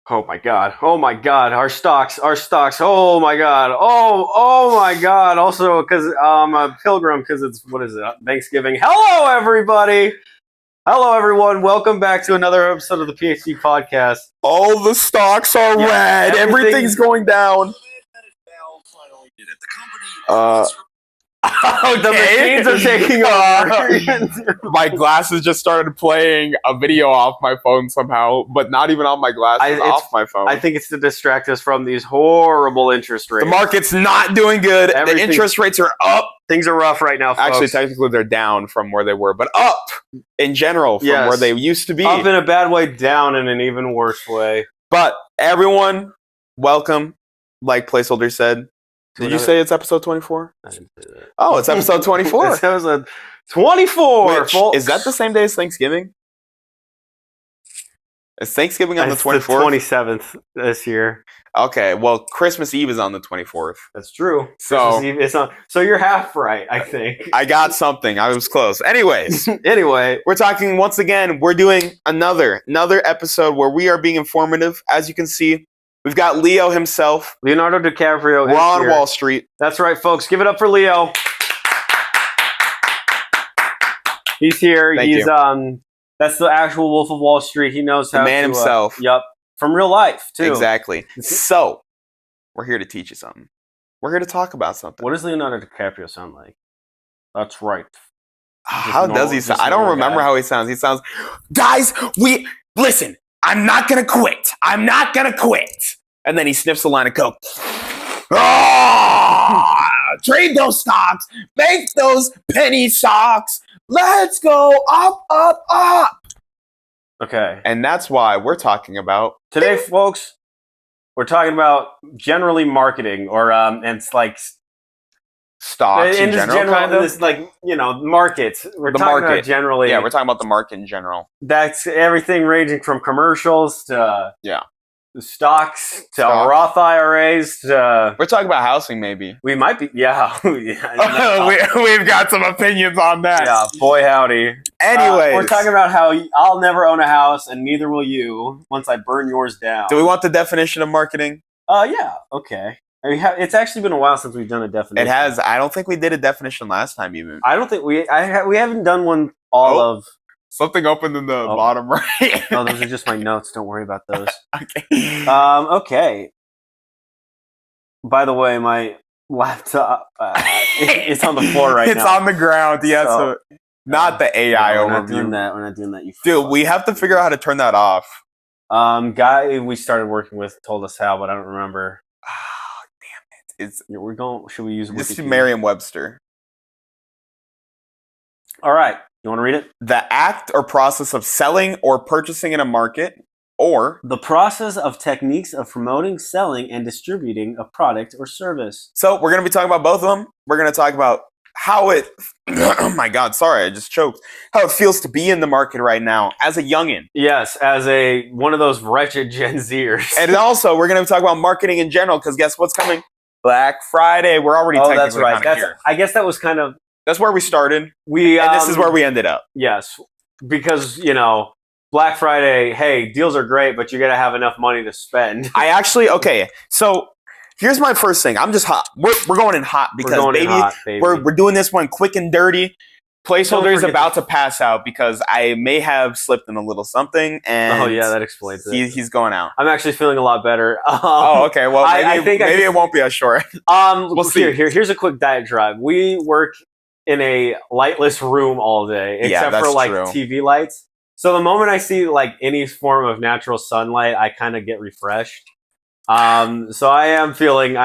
Oh my god. Oh my god. Our stocks. Oh my god. Oh my god. Also, because I'm a pilgrim, because what is it? Thanksgiving. Hello, everybody. Hello, everyone. Welcome back to another episode of the PhD podcast. All the stocks are red. Everything's going down. The machines are taking over. My glasses just started playing a video off my phone somehow, but not even on my glasses, off my phone. I think it's to distract us from these horrible interest rates. The market's not doing good. The interest rates are up. Things are rough right now, folks. Actually, technically, they're down from where they were, but up in general from where they used to be. Up in a bad way, down in an even worse way. But everyone, welcome, like Placeholder said. Did you say it's episode 24? I didn't say that. Oh, it's episode 24. It's episode 24, folks. Is that the same day as Thanksgiving? Is Thanksgiving on the 24th? It's the 27th this year. Okay, well, Christmas Eve is on the 24th. That's true. So, so you're half right, I think. I got something. I was close. Anyways. Anyway. We're talking, once again, we're doing another episode where we are being informative. As you can see, we've got Leo himself. Leonardo DiCaprio. We're on Wall Street. That's right, folks. Give it up for Leo. He's here. Thank you. That's the actual Wolf of Wall Street. He knows how the man himself. Yep. From real life, too. Exactly. So, we're here to teach you something. We're here to talk about something. What does Leonardo DiCaprio sound like? That's right. How does he sound? I don't remember how he sounds. He sounds, guys, listen, I'm not going to quit. I'm not going to quit. And then he sniffs a line of coke. Trade those stocks. Make those penny stocks. Let's go up, up, up. Okay. And that's why we're talking about today, folks. We're talking about generally marketing, or and it's like stocks in general, kind of. It's like, markets. We're talking about generally. Yeah, we're talking about the market in general. That's everything ranging from commercials to stocks to Roth IRAs to. We're talking about housing, maybe. We might be. Yeah. We've got some opinions on that. Yeah, boy howdy. Anyways, we're talking about how I'll never own a house, and neither will you once I burn yours down. Do we want the definition of marketing? Yeah. Okay. It's actually been a while since we've done a definition. It has. I don't think we did a definition last time, even. I don't think we haven't done one of. Something opened in the bottom right. Oh, those are just my notes. Don't worry about those. Okay. Okay. By the way, my laptop it's on the floor right now. It's on the ground. Yeah. So not the AI overview. We're not doing that. We're not doing that. Dude, we have to figure out how to turn that off. Guy we started working with told us how, but I don't remember. Oh, damn it! Should we use this is Merriam-Webster? All right. You want to read it? The act or process of selling or purchasing in a market, or the process of techniques of promoting, selling, and distributing a product or service. So we're going to be talking about both of them. We're going to talk about how it, oh my God, sorry, I just choked. How it feels to be in the market right now as a youngin'. Yes, as one of those wretched Gen Zers. And also, we're going to talk about marketing in general, because guess what's coming? Black Friday. We're already technically that's right. Here. I guess that was kind of... That's where we started, and this is where we ended up. Yes, because, Black Friday, hey, deals are great, but you got to have enough money to spend. Okay, so here's my first thing. I'm just hot. We're going in hot because, baby. We're doing this one quick and dirty. Placeholder is about to pass out because I may have slipped in a little something, and that explains it. He's going out. I'm actually feeling a lot better. Okay. Well, maybe it won't be as short. We'll see. Here's a quick diatribe. We work in a lightless room all day, except for true. TV lights. So the moment I see any form of natural sunlight, I kind of get refreshed. So I am feeling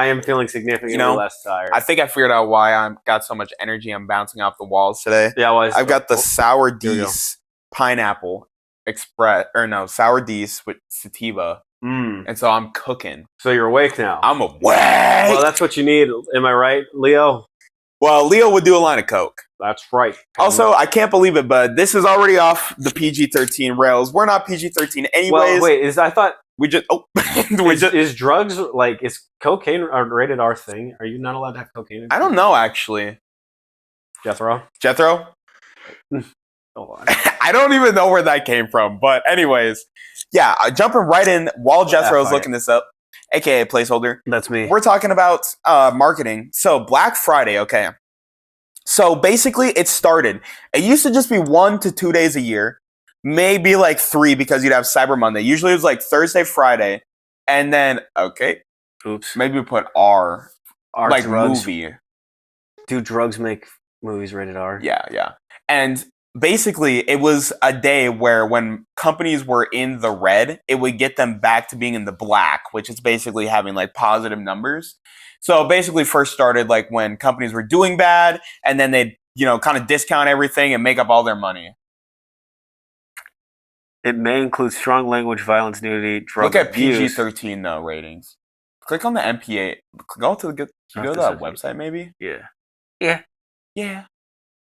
significantly less tired. I think I figured out why I got so much energy. I'm bouncing off the walls today. Yeah, I've got the Sour Dees pineapple Sour Dees with sativa. And so I'm cooking. So you're awake now. I'm awake. Well, that's what you need. Am I right, Leo? Well, Leo would do a line of coke. That's right. Also, I can't believe it, but this is already off the PG-13 rails. We're not PG-13 anyways. Well, wait, is drugs, is cocaine a rated R thing? Are you not allowed to have cocaine? I don't know, actually. Jethro? Hold on. I don't even know where that came from, but anyways. Yeah, jumping right in while Jethro's looking this up, aka placeholder. That's me. We're talking about marketing. So Black Friday, okay. So basically, it started. It used to just be 1 to 2 days a year, maybe like 3 because you'd have Cyber Monday. Usually it was like Thursday, Friday, and then oops, maybe we put R like drugs. Movie. Do drugs make movies rated R? Yeah. And basically, it was a day where when companies were in the red, it would get them back to being in the black, which is basically having like positive numbers. So basically first started like when companies were doing bad, and then they'd, kind of discount everything and make up all their money. It may include strong language, violence, nudity, drug abuse. Look at PG-13 though ratings. Click on the MPA. Go to that website maybe? Yeah.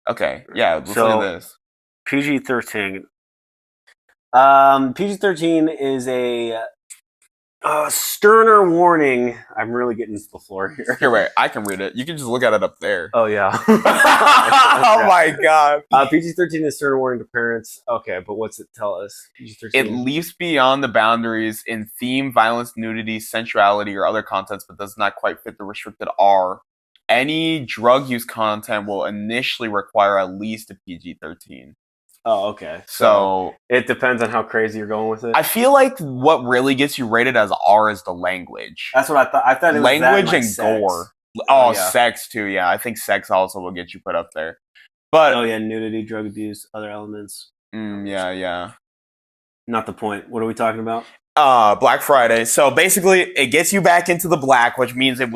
Okay. Yeah, let's look at this. PG-13. PG-13 is a sterner warning. I'm really getting to the floor here. Here, wait. I can read it. You can just look at it up there. Oh, yeah. Oh, my God. PG-13 is sterner warning to parents. Okay, but what's it tell us? PG-13. It leaps beyond the boundaries in theme, violence, nudity, sensuality, or other contents, but does not quite fit the restricted R. Any drug use content will initially require at least a PG-13. Oh, okay. So it depends on how crazy you're going with it. I feel like what really gets you rated as R is the language. That's what I thought. I thought it was language and gore. Oh, yeah. Sex too. Yeah, I think sex also will get you put up there. But nudity, drug abuse, other elements. Yeah. Not the point. What are we talking about? Black Friday. So basically, it gets you back into the black, which means it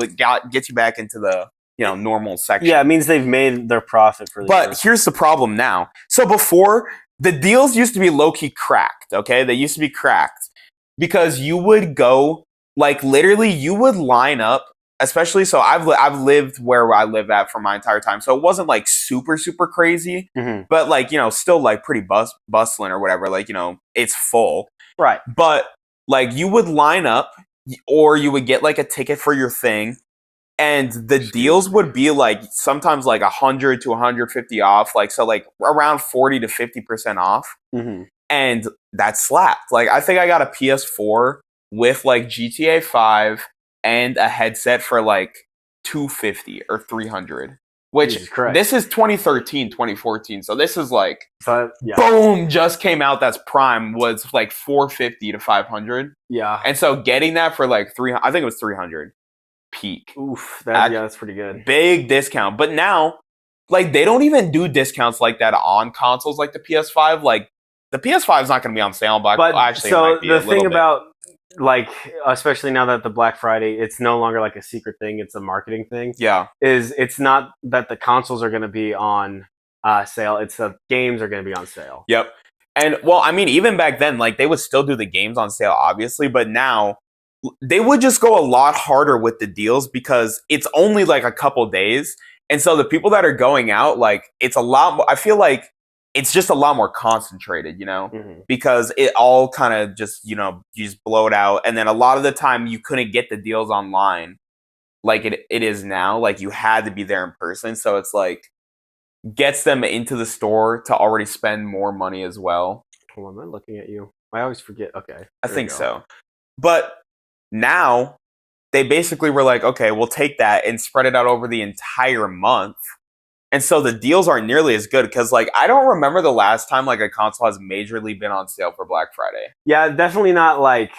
gets you back into the normal section. Yeah, it means they've made their profit for the year. But here's the problem now. So before, the deals used to be low-key cracked, okay? They used to be cracked because you would go, like, literally, you would line up, especially, so I've lived where I live at for my entire time, so it wasn't, like, super, super crazy, but, like, still, like, pretty bustling or whatever, like, it's full. Right. But, like, you would line up, or you would get, like, a ticket for your thing, and the deals would be like sometimes like 100 to 150 off, like so like around 40 to 50% off, and that slapped. Like I think I got a PS4 with like GTA 5 and a headset for like 250 or 300. Which this is 2013, 2014, so this is like boom, just came out. That's prime was like 450 to 500. Yeah, and so getting that for like 300, I think it was 300. Peak. Oof, that's pretty good. Big discount. But now, like, they don't even do discounts like that on consoles like the PS5. Like, the PS5 is not going to be on sale. But actually, so the thing about, like, especially now that the Black Friday, it's no longer like a secret thing. It's a marketing thing. Yeah. It's not that the consoles are going to be on sale. It's the games are going to be on sale. Yep. And, well, I mean, even back then, like, they would still do the games on sale, obviously. But now they would just go a lot harder with the deals because it's only like a couple days. And so the people that are going out, like it's a lot more, I feel like it's just a lot more concentrated, because it all kind of just, you just blow it out. And then a lot of the time you couldn't get the deals online like it is now. Like you had to be there in person. So it's like gets them into the store to already spend more money as well. Hold on, I'm looking at you. I always forget. Okay. I think so. But now, they basically were like, okay, we'll take that and spread it out over the entire month. And so the deals aren't nearly as good because, like, I don't remember the last time, like, a console has majorly been on sale for Black Friday. Yeah, definitely not like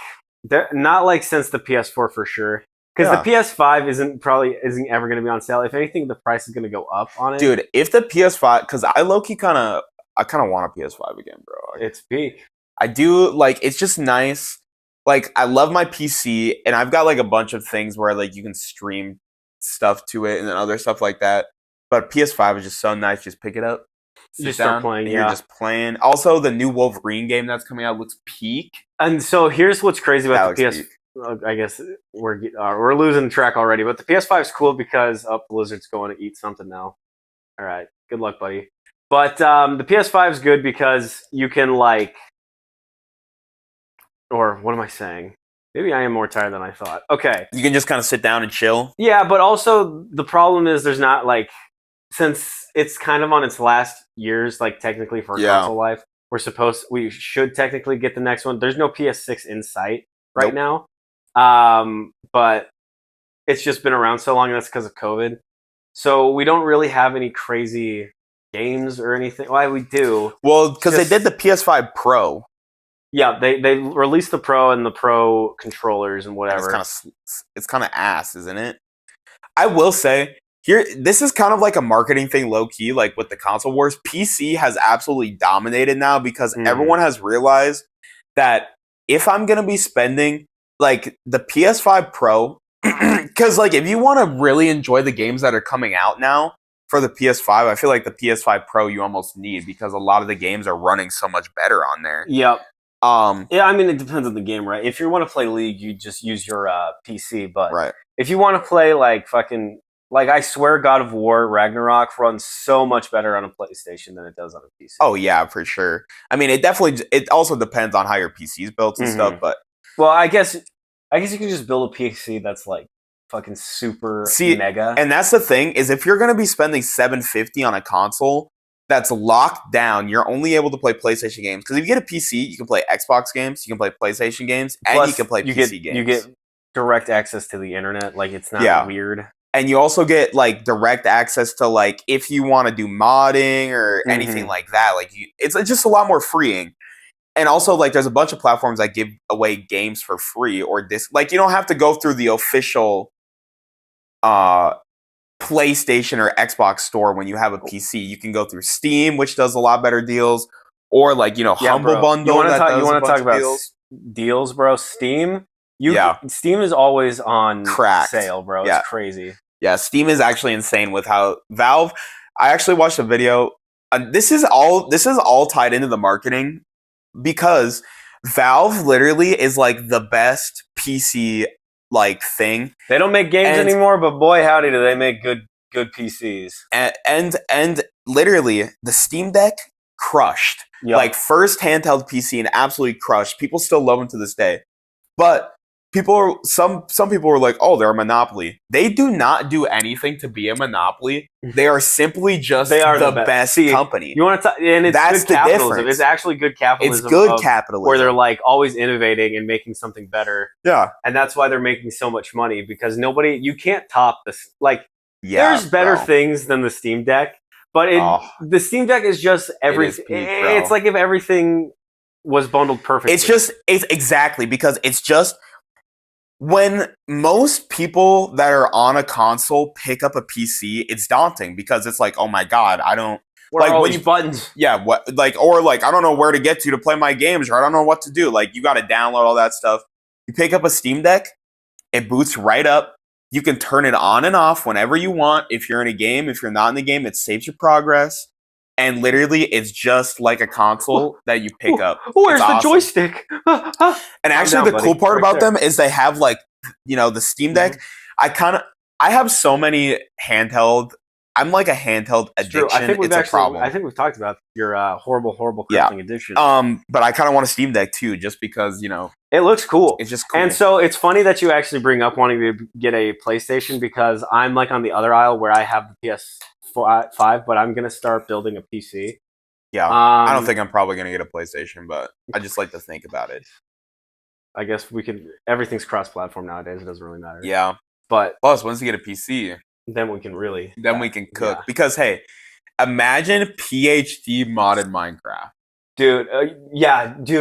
since the PS4 for sure. Because the PS5 isn't ever going to be on sale. If anything, the price is going to go up on it. Dude, if the PS5, because I low-key kind of want a PS5 again, bro. It's peak. I do, like, it's just nice. Like, I love my PC, and I've got, like, a bunch of things where, like, you can stream stuff to it and then other stuff like that. But PS5 is just so nice. Just pick it up, just start playing, you're just playing. Also, the new Wolverine game that's coming out looks peak. And so here's what's crazy about the PS. I guess we're losing track already, but the PS5 is cool because Blizzard's going to eat something now. All right, good luck, buddy. But the PS5 is good because you can like. Or what am I saying? Maybe I am more tired than I thought. Okay. You can just kind of sit down and chill. Yeah, but also the problem is there's not like, since it's kind of on its last years, like technically for console life, We should technically get the next one. There's no PS6 in sight right now. But it's just been around so long, and that's because of COVID. So we don't really have any crazy games or anything. Why we do? Well, because they did the PS5 Pro. Yeah, they released the Pro and the Pro controllers and whatever. It's kind of ass, isn't it? I will say this is kind of like a marketing thing, low key, like with the console wars. PC has absolutely dominated now because everyone has realized that if I'm gonna be spending like the PS5 Pro, because like if you want to really enjoy the games that are coming out now for the PS5, I feel like the PS5 Pro you almost need because a lot of the games are running so much better on there. Yep. Yeah, I mean it depends on the game, right? If you want to play League, you just use your PC, but if you want to play like fucking I swear God of War Ragnarok runs so much better on a PlayStation than it does on a PC. Oh yeah, for sure. I mean, it also depends on how your PC is built and stuff, but well, I guess you can just build a PC that's like fucking super mega. And that's the thing is if you're going to be spending $750 on a console that's locked down, you're only able to play PlayStation games. Because if you get a PC, you can play Xbox games, you can play PlayStation games, and you can play PC games. You get direct access to the internet. Like, it's not weird. And you also get, like, direct access to, like, if you want to do modding or anything like that. Like, it's just a lot more freeing. And also, like, there's a bunch of platforms that give away games for free or like, you don't have to go through the official PlayStation or Xbox store when you have a PC. You can go through Steam, which does a lot better deals, or like Humble Bundle. You want to talk about deals, bro? Steam, Steam is always on sale, bro. It's crazy. Yeah, Steam is actually insane with how Valve. I actually watched a video. This is all tied into the marketing because Valve literally is like the best PC like thing. They don't make games anymore, but boy howdy do they make good PCs. And literally the Steam Deck crushed. Yep. Like first handheld PC and absolutely crushed. People still love them to this day. But some people were like, "Oh, they're a monopoly." They do not do anything to be a monopoly. They are simply just the best company. You want to and that's good capitalism. Difference. It's actually good capitalism. It's good capitalism where they're like always innovating and making something better. Yeah, and that's why they're making so much money because you can't top this. Like, there's better things than the Steam Deck, but the Steam Deck is just everything. It's like if everything was bundled perfectly. It's exactly because it's just. When most people that are on a console pick up a PC, it's daunting because it's like, oh my god, I don't buttons. Yeah, I don't know where to get to play my games, or I don't know what to do. Like, you got to download all that stuff. You pick up a Steam Deck, it boots right up. You can turn it on and off whenever you want. If you're in a game, if you're not in the game, it saves your progress. And literally, it's just like a console that you pick up. Where's the joystick? And actually, the cool part about them is they have the Steam Deck. I have so many handheld. I'm like a handheld addiction. It's a problem. I think we've talked about your horrible crafting addiction. But I kind of want a Steam Deck too, just because it looks cool. It's just cool. And so it's funny that you actually bring up wanting to get a PlayStation because I'm like on the other aisle where I have the PS5, but I'm gonna start building a PC. Yeah, I don't think I'm probably gonna get a PlayStation, but I just like to think about it. I guess everything's cross-platform nowadays. It doesn't really matter. Yeah, but plus once you get a PC, then we can really we can cook because hey, imagine PhD modded Minecraft. Dude,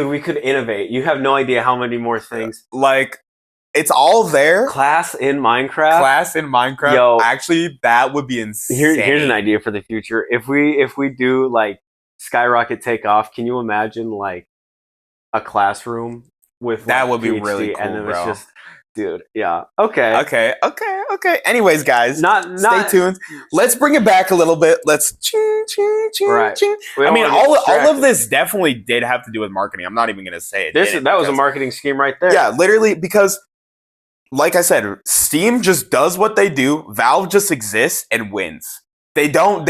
we could innovate. You have no idea how many more things. Like, it's all there. Class in Minecraft. Yo, actually, that would be insane. Here's an idea for the future. If we do like Skyrocket Takeoff, can you imagine like a classroom with that would be PhD, really cool, and then bro. It's just, dude, yeah, okay. Anyways, guys, stay tuned. Let's bring it back a little bit. Let's ching. I mean, all of this definitely did have to do with marketing. I'm not even gonna say it. That was a marketing scheme right there. Yeah, literally, because like I said, Steam just does what they do. Valve just exists and wins. They don't.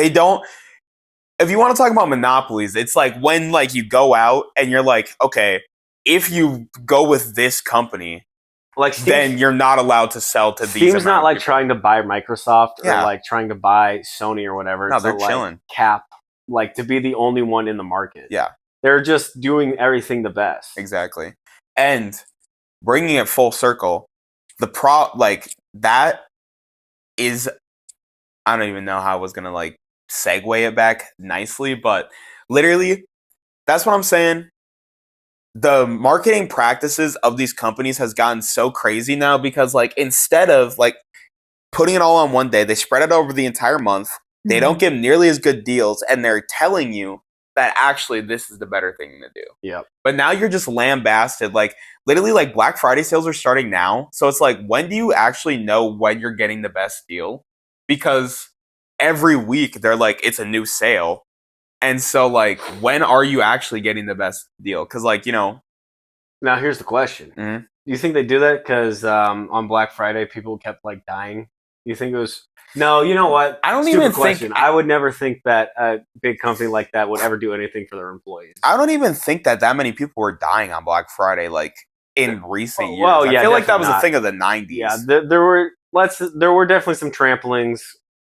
If you want to talk about monopolies, it's like when like you go out and you're like, okay, if you go with this company, like then you're not allowed to sell to these. Steam's not like trying to buy Microsoft or like trying to buy Sony or whatever. No, they're chilling. Cap, like to be the only one in the market. Yeah. They're just doing everything the best. Exactly. And bringing it full circle, that is, I don't even know how I was going to like segue it back nicely, but literally that's what I'm saying. The marketing practices of these companies has gotten so crazy now because like instead of like putting it all on one day, they spread it over the entire month. They don't give nearly as good deals, and they're telling you that actually this is the better thing to do. Yep. But now you're just lambasted. Like literally, like Black Friday sales are starting now. So it's like, when do you actually know when you're getting the best deal? Because every week they're like, it's a new sale. And so, like, when are you actually getting the best deal? Because, like, you know. Now, here's the question. Mm-hmm. Do you think they do that because on Black Friday, people kept, like, dying? Do you think it was... No, you know what? I don't even think... I would never think that a big company like that would ever do anything for their employees. I don't even think that many people were dying on Black Friday, like, in recent years. Well, yeah, I feel like that was a thing of the 90s. Yeah, there were definitely some tramplings.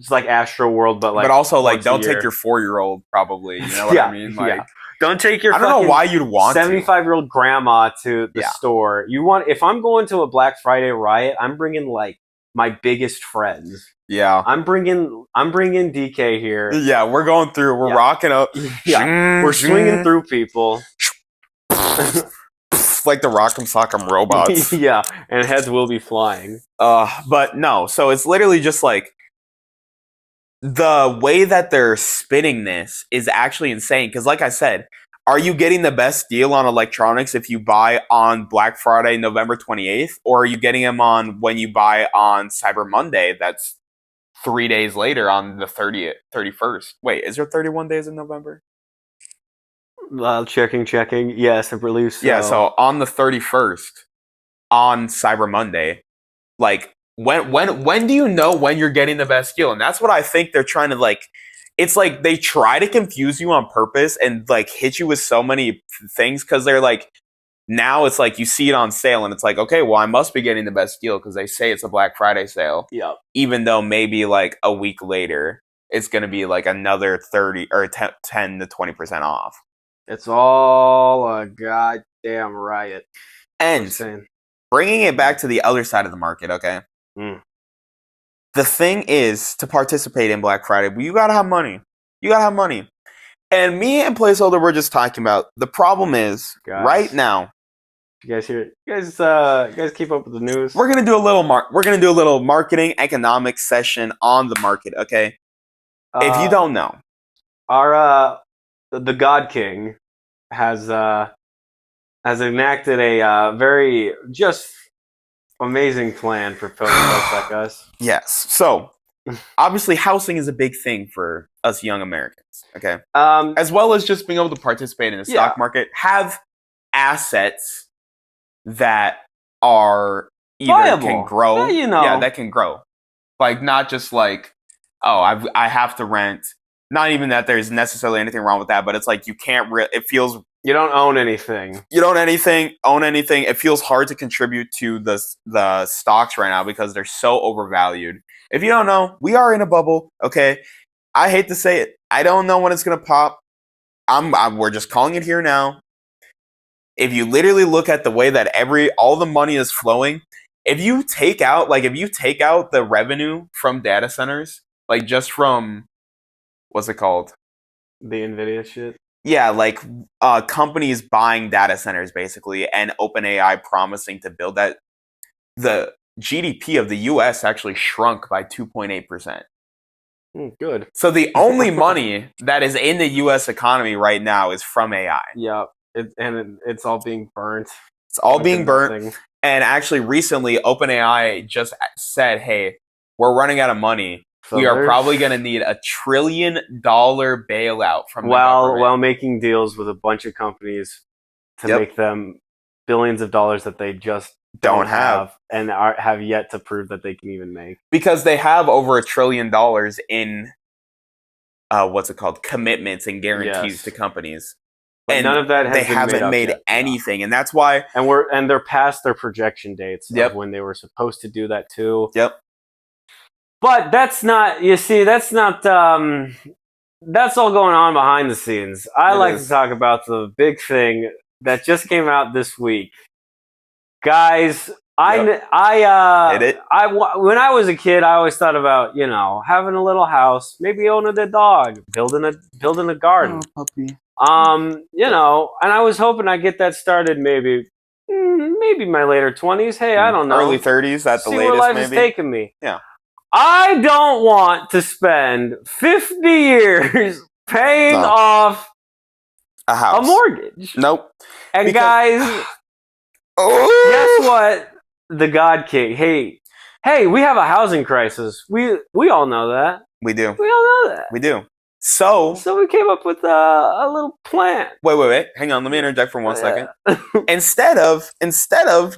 It's like Astro World, but also like don't take your 4-year-old. Probably, you know what I mean? Like, don't take your. I don't know why you'd want 75-year-old grandma to the store. If I'm going to a Black Friday riot, I'm bringing like my biggest friends. Yeah, I'm bringing DK here. Yeah, we're going through. We're rocking up. Yeah, we're swinging through people. Like the Rock'em Sock'em robots. Yeah, and heads will be flying. But no. So it's literally just like. The way that they're spinning this is actually insane because, like I said, are you getting the best deal on electronics if you buy on Black Friday, November 28th, or are you getting them on when you buy on Cyber Monday? That's 3 days later on the 31st. Wait, is there 31 days in November? Checking. Yes, I believe so. Yeah, so on the 31st, on Cyber Monday, like. When do you know when you're getting the best deal? And that's what I think they're trying to like. It's like they try to confuse you on purpose and like hit you with so many things because they're like, now it's like you see it on sale and it's like, okay, well I must be getting the best deal because they say it's a Black Friday sale. Yeah. Even though maybe like a week later it's gonna be like another 30 or 10 to 20% off. It's all a goddamn riot. And bringing it back to the other side of the market, okay. The thing is, to participate in Black Friday, you gotta have money. And me and Placeholder were just talking about the problem is right now. You guys hear it? You guys keep up with the news. We're gonna do a little marketing economics session on the market. Okay. If you don't know, our the God King has enacted a very just. Amazing plan for folks like us. Yes. So, obviously, housing is a big thing for us young Americans. Okay. As well as just being able to participate in the stock market, have assets that are either viable. Can grow. Yeah, that can grow. Like not just like, oh, I have to rent. Not even that there's necessarily anything wrong with that, but it's like you can't. It feels. You don't own anything. Own anything. It feels hard to contribute to the stocks right now because they're so overvalued. If you don't know, we are in a bubble, okay? I hate to say it. I don't know when it's going to pop. We're just calling it here now. If you literally look at the way that all the money is flowing, if you take out the revenue from data centers, like just from, what's it called? The NVIDIA shit? Yeah, like companies buying data centers basically, and OpenAI promising to build that. The GDP of the U.S. actually shrunk by 2.8%. Good. So the only money that is in the U.S. economy right now is from AI. Yeah, it's all being burnt. It's all being burnt. Nothing. And actually, recently, OpenAI just said, "Hey, we're running out of money. So we are probably going to need $1 trillion bailout from the government." While making deals with a bunch of companies to make them billions of dollars that they just don't have and have yet to prove that they can even make. Because they have over $1 trillion in commitments and guarantees to companies. But and none of that has they haven't made anything, and that's why. And they're past their projection dates of when they were supposed to do that too. Yep. But that's not. You see, that's not. that's all going on behind the scenes. I like to talk about the big thing that just came out this week. Guys, when I was a kid, I always thought about, having a little house, maybe owning a dog, building a garden. Oh, puppy. And I was hoping I'd get that started maybe my later 20s. Hey, I don't know. Early 30s at the latest, where life is taking me. Yeah. I don't want to spend 50 years paying off a house, a mortgage. Nope. And guys, guess what? The God King. Hey, we have a housing crisis. We all know that. We do. We all know that. We do. So we came up with a little plan. Wait. Hang on. Let me interject for 1 second. Instead of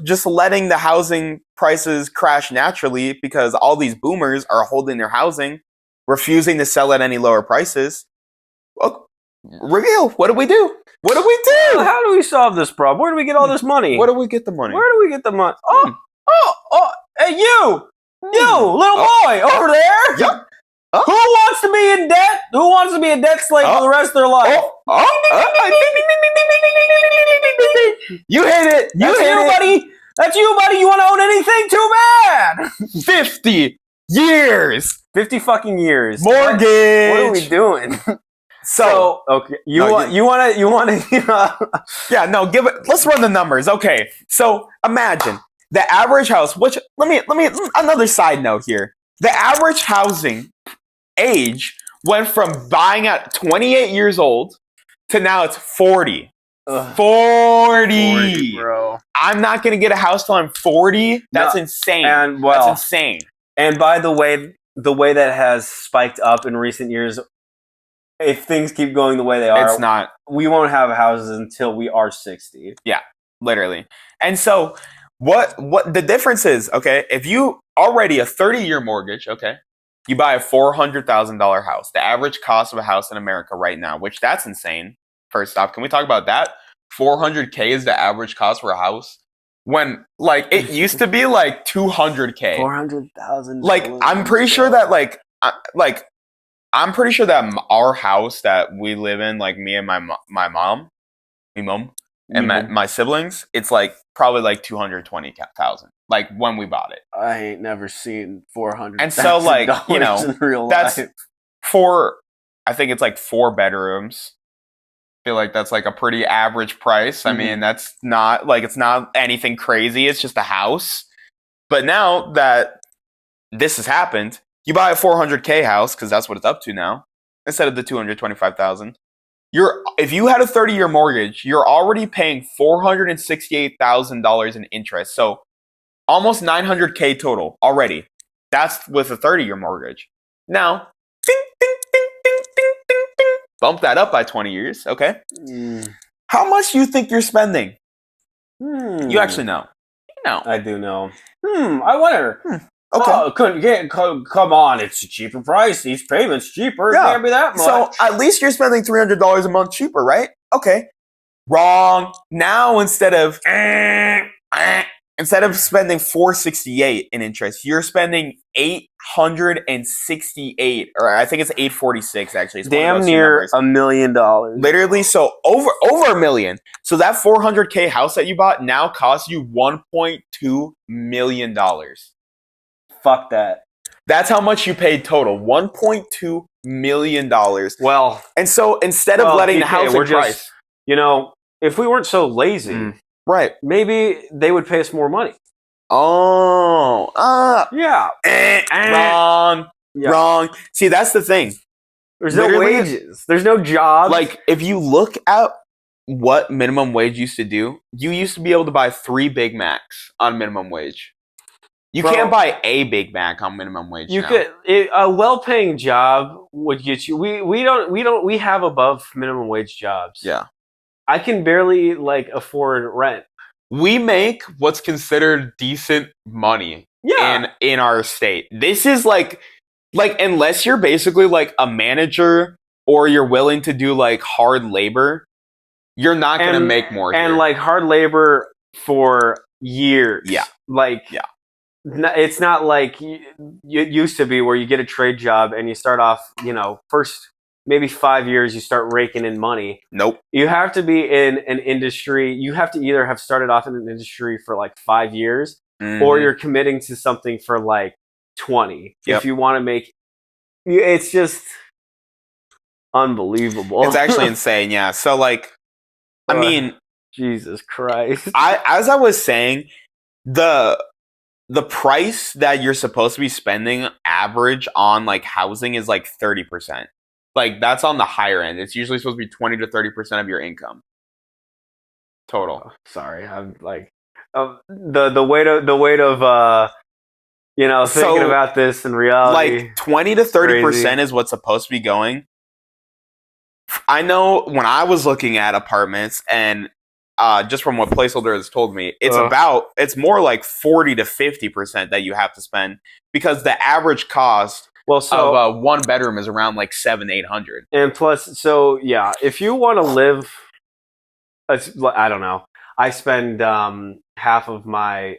just letting the housing prices crash naturally because all these boomers are holding their housing, refusing to sell at any lower prices, reveal, what do we do? What do we do? How do we solve this problem? Where do we get all this money? Where do we get the money? Hey, you, little boy over there. Yep. Who wants to be in debt? Who wants to be a debt slave for the rest of their life? You hit it. Buddy. That's you, buddy. You want to own anything? Too bad. 50 years. 50 fucking years. Mortgage. What are we doing? So okay, you want to. Yeah, no. Give it. Let's run the numbers. Okay, so imagine the average house. Which let me. Another side note here. The average housing age went from buying at 28 years old to now it's 40. 40, bro. I'm not gonna get a house till I'm 40. That's insane. And that's insane. And by the way that has spiked up in recent years. If things keep going the way they are, it's not. We won't have houses until we are 60. Yeah, literally. And so, what the difference is? Okay, if you already a 30-year mortgage, okay, you buy a $400,000 house. The average cost of a house in America right now, which that's insane. First off, can we talk about that? $400K is the average cost for a house. When it used to be like $200K. $400,000. I'm pretty sure that I'm pretty sure that our house that we live in, me and my mom, and my siblings, it's probably $220,000. When we bought it, I ain't never seen $400,000. And so in real that's life. I think it's 4 bedrooms. I feel like that's a pretty average price. I mean, that's not it's not anything crazy. It's just a house. But now that this has happened. You buy a $400K house because that's what it's up to now, instead of the $225,000. If you had a 30-year mortgage, you're already paying $468,000 in interest. So almost $900K total already. That's with a 30-year mortgage. Now, ding, ding, ding, ding, ding, ding, ding. Bump that up by 20 years. Okay. How much do you think you're spending? You actually know. I do know. I wonder. Okay. Come on, it's a cheaper price. Each payment's cheaper. Yeah. It can't be that much. So at least you're spending $300 a month cheaper, right? Okay. Wrong. Now instead of spending $468 in interest, you're spending $868, or I think it's $846 actually. It's damn near $1 million. Literally, so over $1 million. So that $400K house that you bought now costs you $1.2 million. Fuck that. That's how much you paid total. $1.2 million. Well, and so instead of letting the housing price, if we weren't so lazy, right? Maybe they would pay us more money. Oh, yeah. Wrong. See, that's the thing. There's no wages. There's no jobs. If you look at what minimum wage used to do, you used to be able to buy 3 Big Macs on minimum wage. You can't buy a Big Mac on minimum wage. You could. A well-paying job would get you. We have above minimum wage jobs. Yeah. I can barely afford rent. We make what's considered decent money. Yeah. In our state, this is unless you're basically a manager or you're willing to do hard labor, you're not going to make more. And hard labor for years. Yeah. Yeah. It's not like it used to be where you get a trade job and you start off, first maybe 5 years, you start raking in money. Nope. You have to be in an industry. You have to either have started off in an industry for like 5 years, or you're committing to something for like 20. If you want to make, it's just unbelievable. It's actually insane. Yeah. So like, I mean, Jesus Christ. As I was saying, the price that you're supposed to be spending average on like housing is like 30%. Like that's on the higher end. It's usually supposed to be 20 to 30% of your income total. Oh, sorry, I'm like the weight of thinking about this in reality. Like 20 to 30% is what's supposed to be going. I know when I was looking at apartments and just from what Placeholder has told me, it's more like 40 to 50% that you have to spend because the average cost of a 1 bedroom is around like $700-800. And plus, so yeah, if you want to live, I don't know. I spend half of my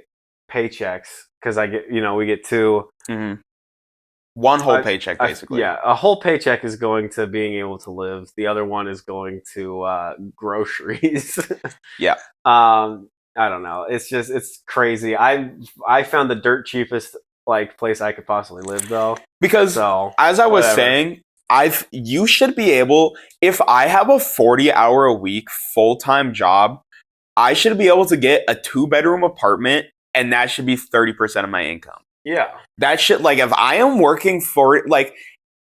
paychecks because I get, we get two. Mm-hmm. One whole paycheck, basically. A whole paycheck is going to being able to live. The other one is going to groceries. Yeah. I don't know. It's crazy. I found the dirt cheapest like place I could possibly live though. Because as I was saying, you should be able, if I have a 40-hour a week full-time job, I should be able to get a 2-bedroom apartment and that should be 30% of my income. Yeah. That shit, like, if I am working for it, like,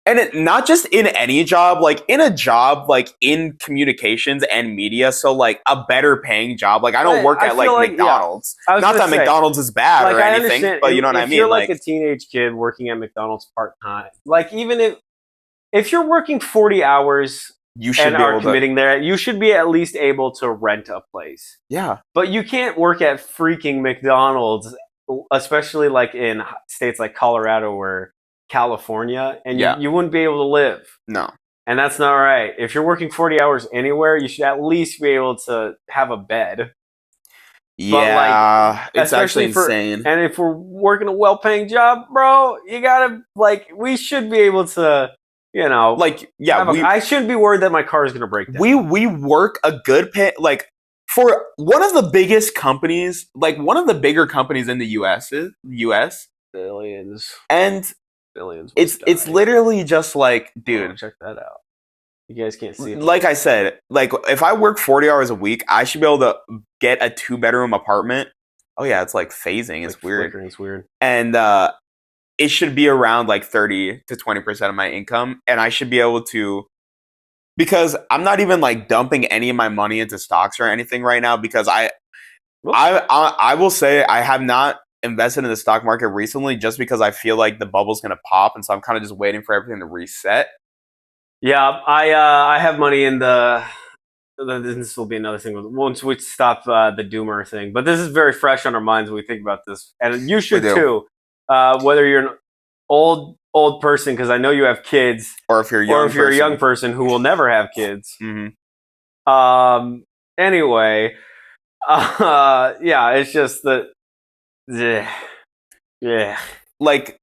and not just in any job, like, in a job, like, in communications and media, so, like, a better paying job. Like, I don't work at, like McDonald's. Yeah. Not that McDonald's is bad or anything, but you know what I mean? If you're, like, a teenage kid working at McDonald's part-time, like, even if you're working 40 hours you should and are committing there, you should be at least able to rent a place. Yeah. But you can't work at freaking McDonald's, especially like in states like Colorado or California, and you wouldn't be able to live. No. And that's not right. If you're working 40 hours anywhere, you should at least be able to have a bed. Yeah, it's actually insane. And if we're working a well-paying job, bro, you gotta, like, we should be able to, like, yeah, I shouldn't be worried that my car is gonna break down. We work a good pay, like, for one of the biggest companies, like one of the bigger companies in the US. Billions. And billions. It's literally just like, dude, check that out. You guys can't see it. Like I said, like if I work 40 hours a week, I should be able to get a 2-bedroom apartment. Oh yeah, it's like phasing. It's weird. Flickering, it's weird. And it should be around like 30 to 20% of my income, and I should be able to, because I'm not even like dumping any of my money into stocks or anything right now, because I will say I have not invested in the stock market recently just because I feel like the bubble's gonna pop, and so I'm kind of just waiting for everything to reset. Yeah, I have money in this will be another thing once we stop the doomer thing, but this is very fresh on our minds when we think about this, and you should too. Whether you're an old person, because I know you have kids, or if you're a young person who will never have kids. Mm-hmm. Anyway, yeah, it's just that. Yeah. Like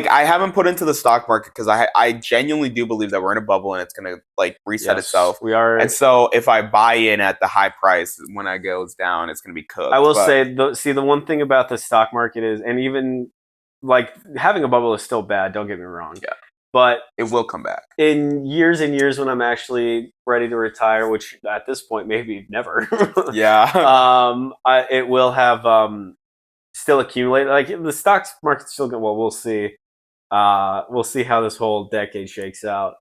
I haven't put into the stock market because I genuinely do believe that we're in a bubble and it's gonna like reset itself. We are, and so if I buy in at the high price when it goes down, it's gonna be cooked. I will say, the one thing about the stock market is, and even like having a bubble is still bad. Don't get me wrong. Yeah. But it will come back in years and years when I'm actually ready to retire, which at this point maybe never. Yeah. It will have still accumulated. Like the stock market's still good. Well, we'll see. We'll see how this whole decade shakes out.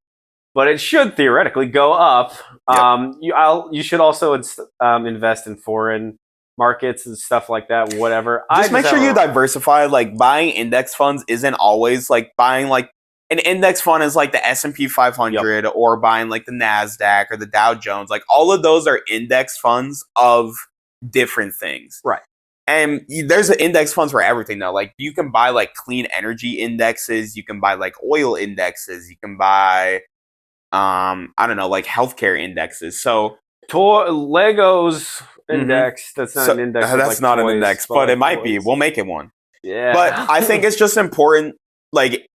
But it should theoretically go up. Yep. You should also invest in foreign markets and stuff like that. Whatever. Just make sure you diversify. Like buying index funds isn't always like buying like an index fund is like the S&P 500 or buying like the NASDAQ or the Dow Jones. Like all of those are index funds of different things. Right. And there's index funds for everything though. Like you can buy like clean energy indexes. You can buy like oil indexes. You can buy, I don't know, like healthcare indexes. So Legos index. That's not an index. That's like not toys, an index, but it might be. We'll make it one. Yeah. But I think it's just important. Like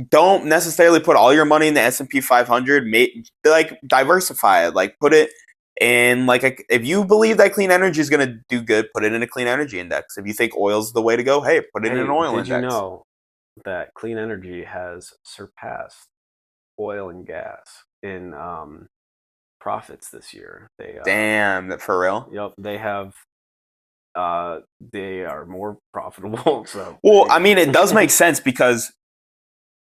don't necessarily put all your money in the S&P 500. Like diversify it. Like put it in if you believe that clean energy is going to do good, put it in a clean energy index. If you think oil's the way to go, hey, put it in an oil index. Did you know that clean energy has surpassed oil and gas in profits this year? Damn, for real? Yep, they have. They are more profitable. So well, I mean, it does make sense because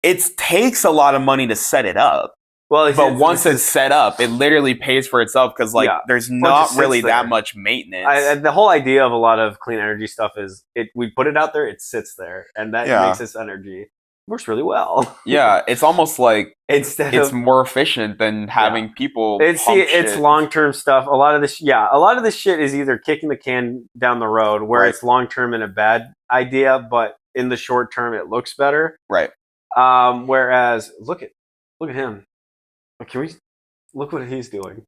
it takes a lot of money to set it up. Well, but once it's set up, it literally pays for itself because there's not really that much maintenance. The whole idea of a lot of clean energy stuff is we put it out there, it sits there, and that makes this energy works really well. Yeah, it's almost like it's more efficient than having people. It's long-term stuff. A lot of this shit is either kicking the can down the road, where it's long-term and a bad idea, but in the short term, it looks better. Right. Whereas look at him. Can we look what he's doing?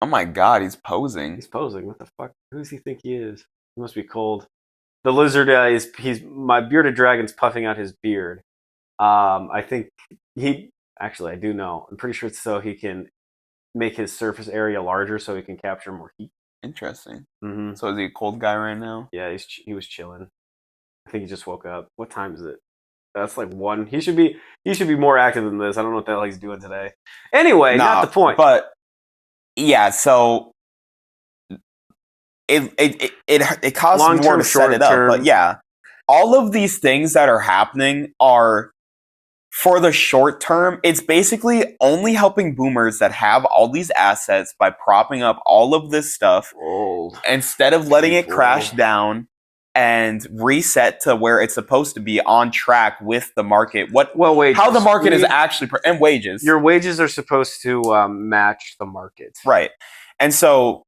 Oh my god, he's posing. He's posing. What the fuck? Who does he think he is? He must be cold. The lizard he's my bearded dragon's puffing out his beard. I think I do know. I'm pretty sure it's so he can make his surface area larger so he can capture more heat. Interesting. Mm-hmm. So is he a cold guy right now? Yeah, he was chilling. I think he just woke up. What time is it? That's like 1. He should be more active than this. I don't know what the hell he's doing today. Anyway, not the point. But yeah, so it costs more to set it up. But yeah, all of these things that are happening are for the short term. It's basically only helping boomers that have all these assets by propping up all of this stuff instead of letting it crash down and reset to where it's supposed to be on track with the market. Wages. How the market is actually and wages. Your wages are supposed to match the market, right? And so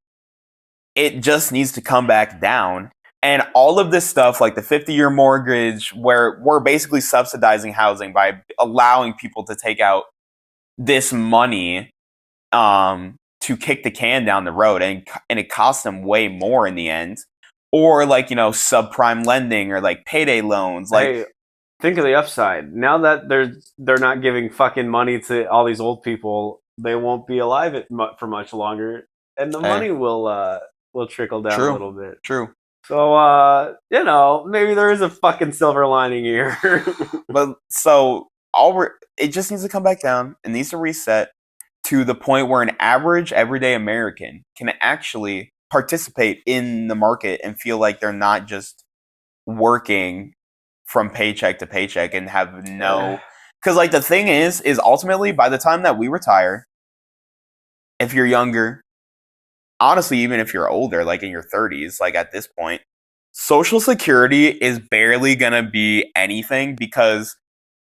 it just needs to come back down. And all of this stuff, like the 50-year mortgage, where we're basically subsidizing housing by allowing people to take out this money to kick the can down the road, and it costs them way more in the end. Or subprime lending or payday loans. Hey, think of the upside. Now that they're not giving fucking money to all these old people, they won't be alive for much longer, and the money will trickle down a little bit. True. So maybe there is a fucking silver lining here. But it just needs to come back down. It needs to reset to the point where an average everyday American can actually participate in the market and feel like they're not just working from paycheck to paycheck and have no. Because the thing is ultimately by the time that we retire, if you're younger, honestly, even if you're older, in your 30s, at this point, Social Security is barely gonna be anything because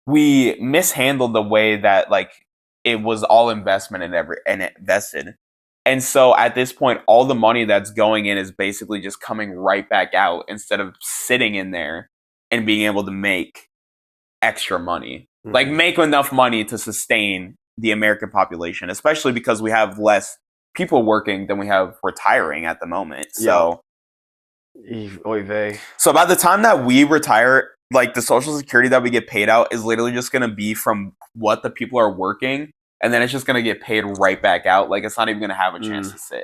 we mishandled the way that it was all investment and invested. And so at this point, all the money that's going in is basically just coming right back out instead of sitting in there and being able to make extra money. Mm-hmm. Make enough money to sustain the American population, especially because we have less people working than we have retiring at the moment. So, so by the time that we retire, the Social Security that we get paid out is literally just going to be from what the people are working. And then it's just going to get paid right back out. It's not even going to have a chance to sit.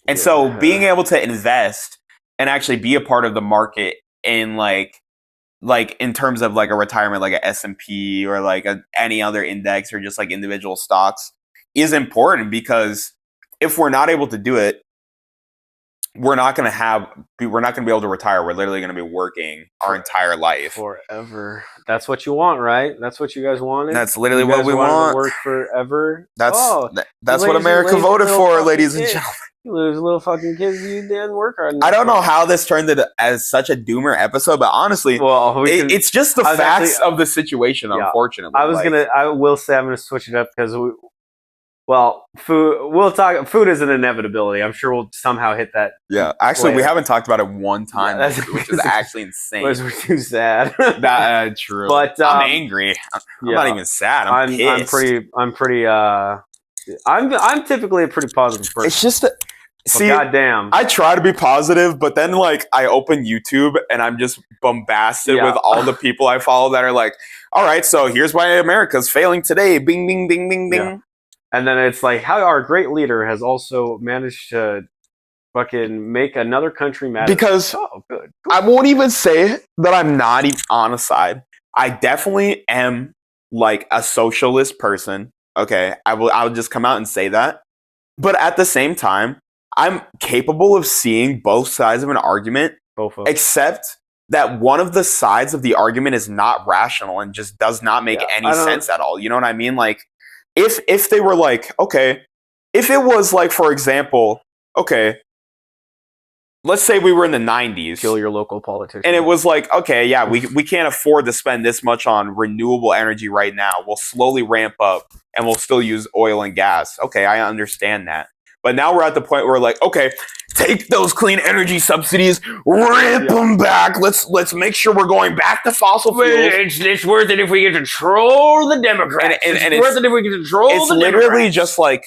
And so being able to invest and actually be a part of the market in in terms of a retirement, a S&P or any other index or just individual stocks is important, because if we're not able to do it, we're not going to be able to retire. We're literally going to be working our entire life forever. That's what you want, right? That's what you guys wanted. That's literally what we want. To work forever. That's what America voted for, ladies and gentlemen. You lose little fucking kids. You didn't work hard. I don't know how this turned into as such a doomer episode, but honestly, it's just the facts of the situation. Unfortunately, I will say I'm gonna switch it up because food. We'll talk. Food is an inevitability. I'm sure we'll somehow hit that. Yeah, actually, we haven't talked about it one time, which is actually insane. We're too sad. True. But I'm angry. I'm not even sad. I'm pissed. I'm typically a pretty positive person. It's just See, goddamn. I try to be positive, but then like I open YouTube and I'm just bombasted with all the people I follow that are like, all right, so here's why America's failing today. Bing, bing, bing, bing, bing. Yeah. And then it's like how our great leader has also managed to fucking make another country mad. Because good. I won't even say that I'm not even on a side. I definitely am like a socialist person. Okay, I'll just come out and say that. But at the same time, I'm capable of seeing both sides of an argument, except that one of the sides of the argument is not rational and just does not make any sense at all. You know what I mean? Like, if they were like, okay, if it was like, for example, okay, let's say we were in the 90s. Kill your local politician. And it was like, okay, yeah, we can't afford to spend this much on renewable energy right now. We'll slowly ramp up and we'll still use oil and gas. Okay, I understand that. But now we're at the point where we're like, okay, take those clean energy subsidies, ramp them back. Let's make sure we're going back to fossil fuels. It's worth it if we can control the Democrats. And it's worth it if we can control the Democrats. It's literally just like,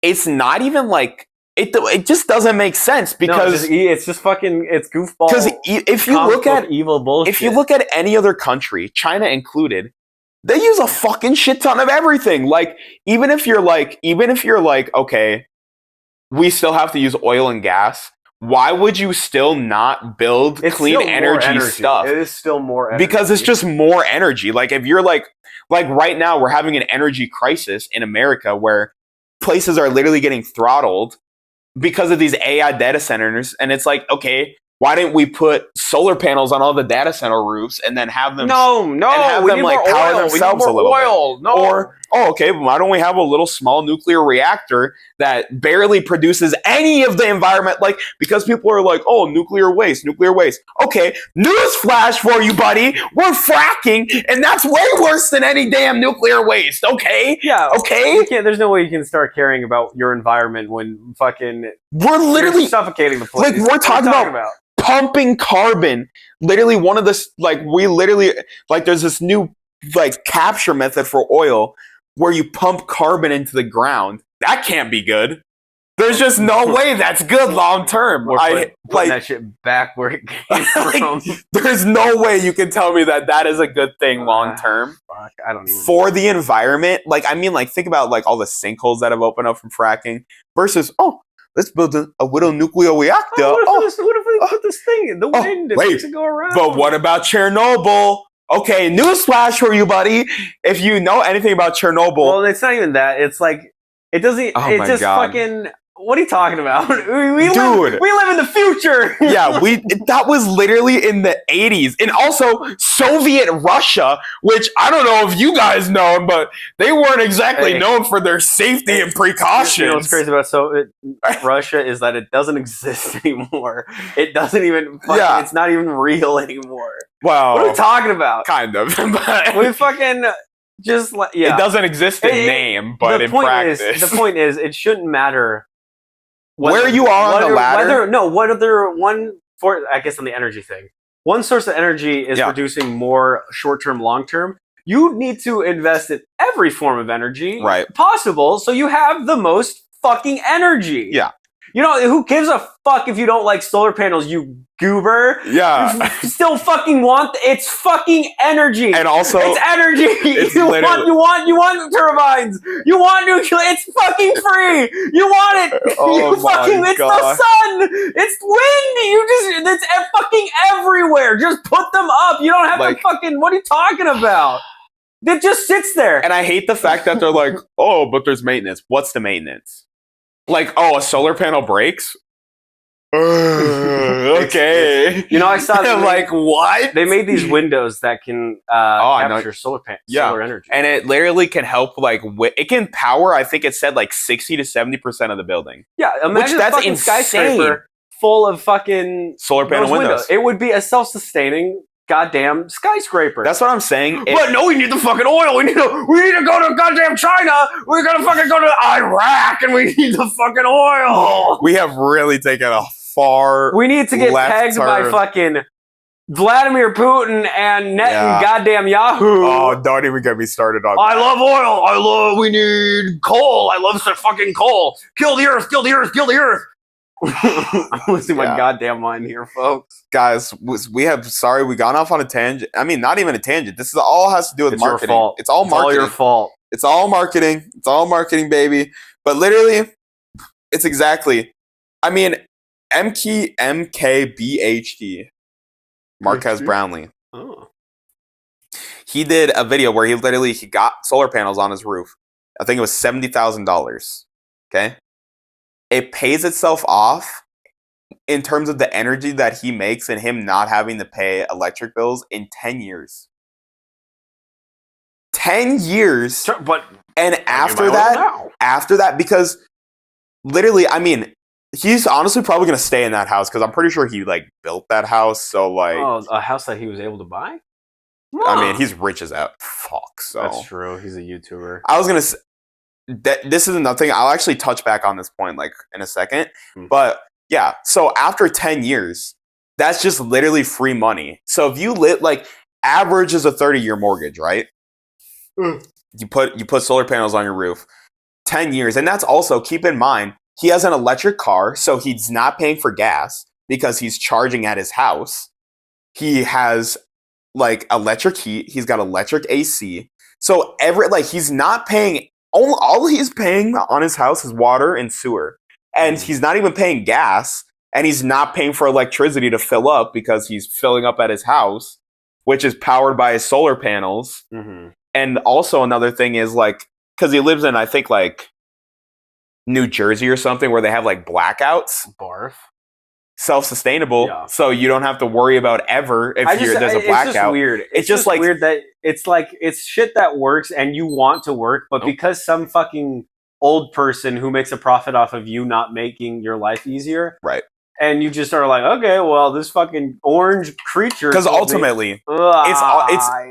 it's not even like, it just doesn't make sense because it's just fucking it's goofball. Because if you look at evil bullshit, if you look at any other country, China included, they use a fucking shit ton of everything. Like even if you're like, okay, we still have to use oil and gas. Why would you still not build clean energy stuff? It is still more energy. Because it's just more energy. Like if you're like right now we're having an energy crisis in America where places are literally getting throttled because of these AI data centers, and it's like, okay, why didn't we put solar panels on all the data center roofs and then have them? We them like power themselves a little bit. No. Or okay, why don't we have a little small nuclear reactor that barely produces any of the environment? Like because people are like, oh, nuclear waste. Okay, newsflash for you, buddy. We're fracking, and that's way worse than any damn nuclear waste. Okay, yeah, okay. There's no way you can start caring about your environment when fucking we're literally suffocating the place. Like we're talking about pumping carbon. Literally one of this, there's this new like capture method for oil where you pump carbon into the ground. That can't be good. There's just no way that's good long term. Putting that shit back where it came from. There's no way you can tell me that is a good thing long term. Fuck, I don't even for the environment. Like I mean, like think about like all the sinkholes that have opened up from fracking versus let's build a little nuclear reactor. What if we put this thing in the wind and makes it go around? But what about Chernobyl? Okay, newsflash for you, buddy. If you know anything about Chernobyl. Well, it's not even that. It's like, it doesn't, it's just fucking, what are you talking about? We live in the future. Yeah, that was literally in the 80s. And also Soviet Russia, which I don't know if you guys know, but they weren't exactly known for their safety and precautions. You know what's crazy about Russia is that it doesn't exist anymore. It doesn't even, it's not even real anymore. Wow. What are we talking about? Kind of. We fucking just, It doesn't exist in name, but in practice. The point is, it shouldn't matter where you are on the ladder. I guess on the energy thing. One source of energy is producing more short-term, long-term. You need to invest in every form of energy possible so you have the most fucking energy. Yeah. You know, who gives a fuck if you don't like solar panels, you goober? Yeah. You still fucking want it's fucking energy. And also it's energy. You want turbines. You want nuclear. It's fucking free. You want it. It's the sun. It's wind. It's fucking everywhere. Just put them up. You don't have to fucking, what are you talking about? It just sits there. And I hate the fact that they're like, oh, but there's maintenance. What's the maintenance? Like, a solar panel breaks? Okay. You know, I saw like, what? They made these windows that can capture solar energy. And it literally can help, it can power, I think it said, 60 to 70% of the building. Yeah, imagine that's a fucking skyscraper full of fucking solar panel windows. It would be a self-sustaining goddamn skyscraper. That's what I'm saying. But no, we need the fucking oil. We need to go to goddamn China. We gotta fucking go to Iraq, and we need the fucking oil. We have really taken a far. We need to get pegged by fucking Vladimir Putin and goddamn Yahoo. Oh, don't even get me started on that. I love oil. We need coal. I love some fucking coal. Kill the earth. Kill the earth. Kill the earth. I'm losing my goddamn mind here, folks. Guys, we gone off on a tangent. I mean, not even a tangent. This is all has to do with marketing. Your fault. It's all marketing. It's all your fault. It's all marketing. It's all marketing, baby. But literally, it's exactly. I mean, MKBHD, Marquez Brownlee. Oh. He did a video where he got solar panels on his roof. I think it was $70,000. Okay. It pays itself off in terms of the energy that he makes and him not having to pay electric bills in 10 years. 10 years. But and after that, because literally, I mean, he's honestly probably going to stay in that house because I'm pretty sure he like built that house. So like, a house that he was able to buy. I mean, he's rich as that fuck. So that's true. He's a YouTuber. I was gonna say that this is another thing. I'll actually touch back on this point like in a second. But yeah, so after 10 years, that's just literally free money. So if you like average is a 30-year mortgage, right? You put solar panels on your roof, 10 years, and that's also keep in mind he has an electric car, so he's not paying for gas because he's charging at his house. He has like electric heat. He's got electric AC. So he's not paying. All he's paying on his house is water and sewer, and he's not even paying gas. And he's not paying for electricity to fill up because he's filling up at his house, which is powered by his solar panels. Mm-hmm. And also another thing is like because he lives in I think like New Jersey or something where they have like blackouts. Barf. Self-sustainable, so you don't have to worry about ever if there's a blackout. It's just weird. It's just like weird that it's shit that works and you want to work, but because some fucking old person who makes a profit off of you not making your life easier, right? And you just are like, okay, well, this fucking orange creature. Because ultimately,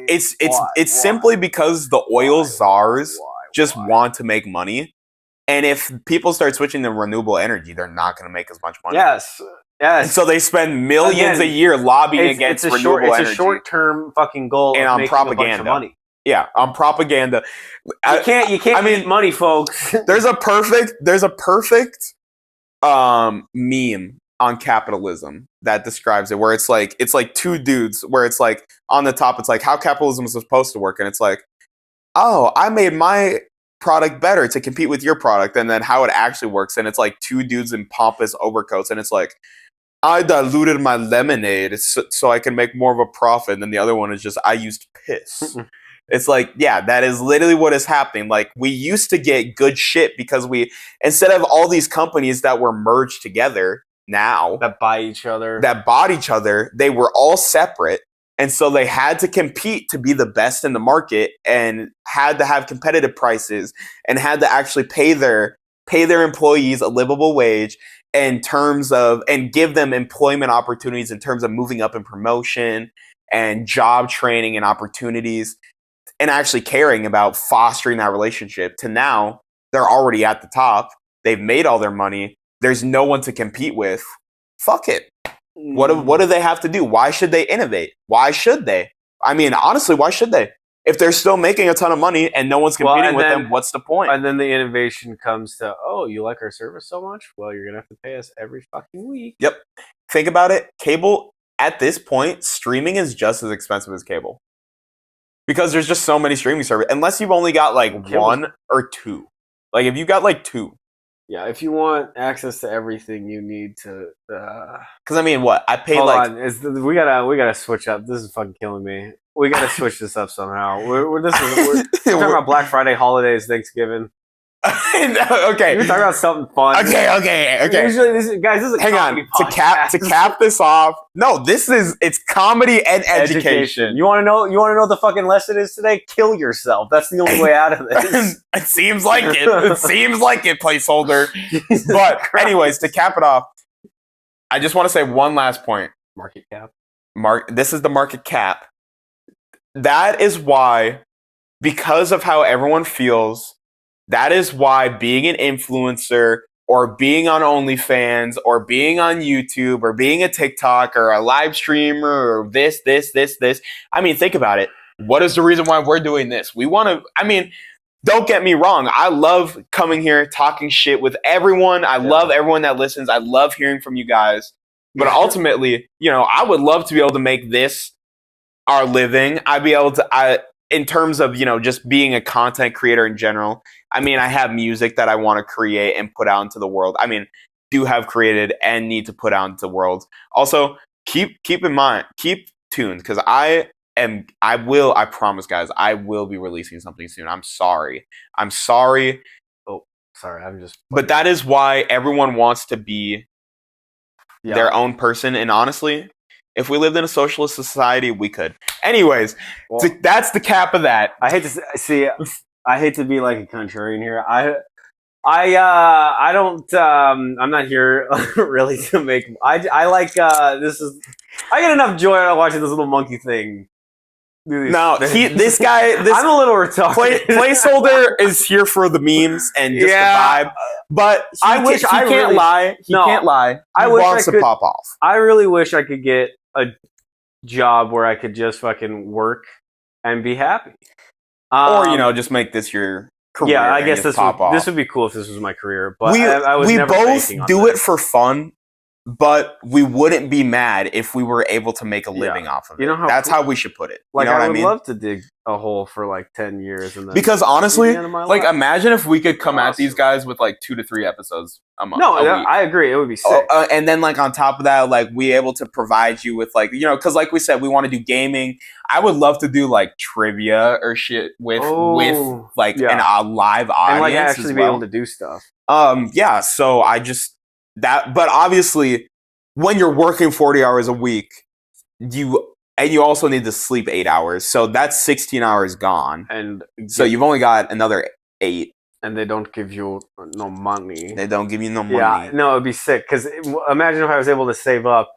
it's simply because the oil czars just want to make money, and if people start switching to renewable energy, they're not going to make as much money. Yes. And so they spend millions a year lobbying against renewable energy. It's a short-term fucking goal and on propaganda. Money. Yeah, on propaganda. You can't make money, folks. There's a perfect meme on capitalism that describes it, where it's like two dudes, where it's like on the top, it's like how capitalism is supposed to work, and it's like, oh, I made my product better to compete with your product, and then how it actually works, and it's like two dudes in pompous overcoats, and it's like, I diluted my lemonade so I can make more of a profit. And then the other one is just, I used piss. It's like, yeah, that is literally what is happening. Like, we used to get good shit because instead of all these companies that were merged together now. That bought each other, they were all separate. And so they had to compete to be the best in the market and had to have competitive prices and had to actually pay their employees a livable wage in terms of, and give them employment opportunities in terms of moving up in promotion and job training and opportunities, and actually caring about fostering that relationship. To now, they're already at the top. They've made all their money. There's no one to compete with. Fuck it. What do they have to do? Why should they innovate? Why should they? I mean, honestly, why should they? If they're still making a ton of money and no one's competing with them, what's the point? And then the innovation comes to, oh, you like our service so much? Well, you're going to have to pay us every fucking week. Yep. Think about it. Cable, at this point, streaming is just as expensive as cable. Because there's just so many streaming services. Unless you've only got like one or two. Like if you got like two. Yeah, if you want access to everything you need to... Because I mean, what? I paid we gotta switch up. This is fucking killing me. We gotta switch this up somehow. We're talking about Black Friday, holidays, Thanksgiving. Okay, we're talking about something fun. Okay. Usually, this is a hang on to cap this off. No, it's comedy and education. You want to know what the fucking lesson is today? Kill yourself. That's the only way out of this. It seems like it. It seems like it, placeholder. But anyways, to cap it off, I just want to say one last point. Market cap. This is the market cap. That is why, because of how everyone feels, that is why being an influencer or being on OnlyFans or being on YouTube or being a TikTok or a live streamer or this. I mean, think about it. What is the reason why we're doing this? We want to, I mean, don't get me wrong. I love coming here, talking shit with everyone. I love everyone that listens. I love hearing from you guys. But ultimately, I would love to be able to make this our living. I'd be able to, in terms of, just being a content creator in general. I mean, I have music that I want to create and put out into the world. I mean, do have created and need to put out into the world. Also, keep in mind, keep tuned, because I promise, guys, I will be releasing something soon. I'm sorry. Oh, sorry. But that is why everyone wants to be their own person. And honestly, if we lived in a socialist society, we could. Anyways, that's the cap of that. I hate to be like a contrarian here. I don't. I'm not here really to make. I like. This is. I get enough joy out of watching this little monkey thing. This guy. I'm a little retarded. Placeholder is here for the memes and just the vibe. But he can't lie. He can't lie. He wants to pop off. I really wish I could get a job where I could just fucking work and be happy. Or just make this your career. Yeah, I guess this would be cool if this was my career. But we both do it for fun, but we wouldn't be mad if we were able to make a living off of it. That's how we should put it. Like, I would love to dig a hole for like 10 years. And then because honestly, like, imagine if we could come at these guys with like 2 to 3 episodes a month. No, I agree. It would be sick. And then like on top of that, like, we able to provide you with like, because like we said, we want to do gaming. I would love to do like trivia or shit with like a live audience and like actually be able to do stuff. Yeah. So but obviously, when you're working 40 hours a week, you also need to sleep 8 hours. So that's 16 hours gone. And so you've only got another 8. And they don't give you no money. They don't give you no money. Yeah, no, it'd be sick. Because imagine if I was able to save up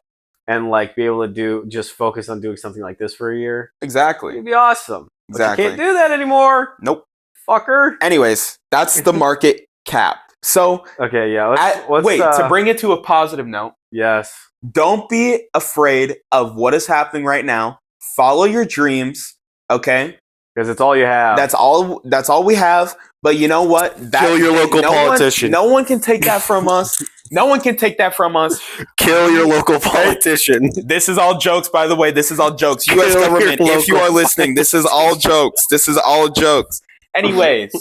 and like be able to just focus on doing something like this for a year. Exactly. It'd be awesome. Exactly. But you can't do that anymore. Nope. Fucker. Anyways, that's the market cap. So okay, yeah. To bring it to a positive note. Yes. Don't be afraid of what is happening right now. Follow your dreams, okay? Because it's all you have. That's all we have. But you know what? Kill your local politician. No one can take that from us. No one can take that from us. Kill your local politician. This is all jokes, by the way. This is all jokes. U.S. government, if you are listening, this is all jokes. This is all jokes. Anyways,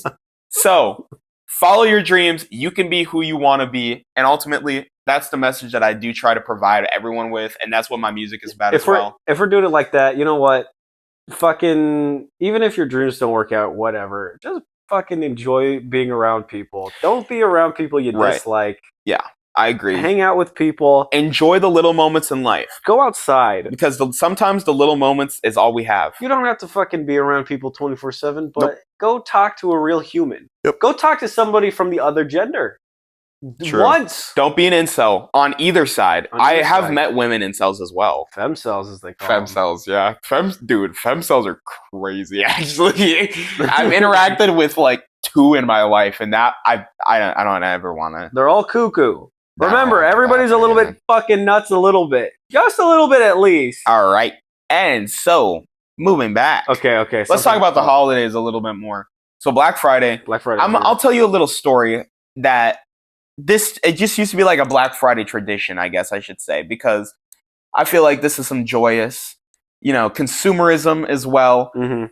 so follow your dreams. You can be who you want to be. And ultimately, that's the message that I do try to provide everyone with. And that's what my music is about as well. If we're doing it like that, you know what? Fucking, even if your dreams don't work out, whatever, just fucking enjoy being around people. Don't be around people you dislike. Yeah, I agree. Hang out with people. Enjoy the little moments in life. Go outside. Because sometimes the little moments is all we have. You don't have to fucking be around people 24/7, but go talk to a real human. Yep. Go talk to somebody from the other gender. True. Once. Don't be an incel on either side. I have met women incels as well. Femcells, as they call Femcells, yeah. Femcells are crazy, actually. I've interacted with like 2 in my life, and that I don't ever want to. They're all cuckoo. Remember, everybody's a little bit fucking nuts, a little bit. Just a little bit at least. All right. And so, moving back. Okay. Let's talk about the holidays a little bit more. So, Black Friday. I'll tell you a little story that it just used to be like a Black Friday tradition, I guess I should say, because I feel like this is some joyous, consumerism as well. Mm-hmm.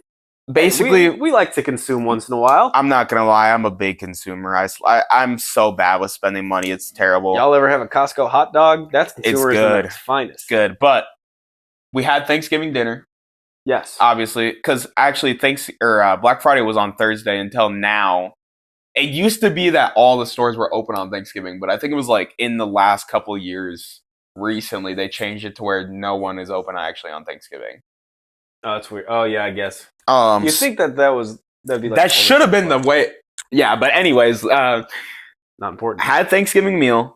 Basically, we like to consume once in a while. I'm not gonna lie, I'm a big consumer. I'm so bad with spending money; it's terrible. Y'all ever have a Costco hot dog? That's consumerism at its finest. Good, but we had Thanksgiving dinner. Yes, obviously, because actually, Black Friday was on Thursday until now. It used to be that all the stores were open on Thanksgiving, but I think it was like in the last couple of years, recently, they changed it to where no one is open actually on Thanksgiving. Oh, that's weird. Oh, yeah, I guess. You think that'd be like... That should have been the way... Yeah, but anyways... not important. Had Thanksgiving meal.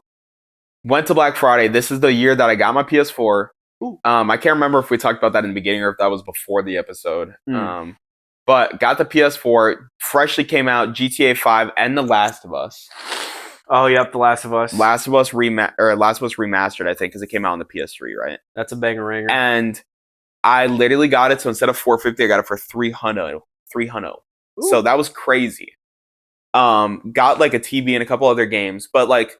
Went to Black Friday. This is the year that I got my PS4. I can't remember if we talked about that in the beginning or if that was before the episode. But got the PS4, freshly came out, GTA 5 and The Last of Us. Oh, yep, The Last of Us. Last of Us Remastered, I think, because it came out on the PS3, right? That's a banger-ranger. And I literally got it, so instead of $450, I got it for $300. So that was crazy. Got like a TV and a couple other games, but like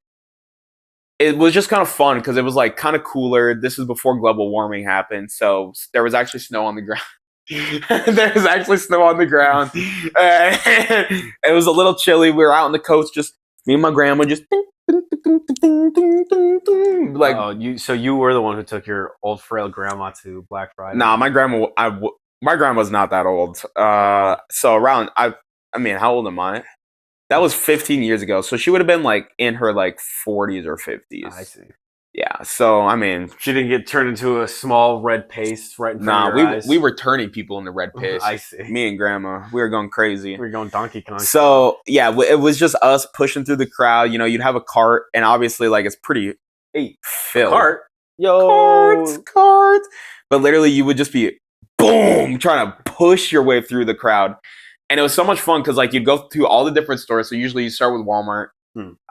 it was just kind of fun because it was like kind of cooler. This is before global warming happened, so there was actually snow on the ground. There was actually snow on the ground. It was a little chilly. We were out on the coast, just me and my grandma, just like. So you were the one who took your old frail grandma to Black Friday? Nah, my grandma's not that old. So around I mean, how old am I? That was 15 years ago, so she would have been like in her like 40s or 50s. I see. Yeah, so I mean, she didn't get turned into a small red paste right in front of your eyes. We were turning people into red paste. I see. Me and Grandma, we were going crazy. We were going Donkey Kong. So yeah, it was just us pushing through the crowd. You know, you'd have a cart, and obviously, like it's pretty filled. Cart, cart. But literally, you would just be boom trying to push your way through the crowd, and it was so much fun because like you'd go through all the different stores. So usually you start with Walmart.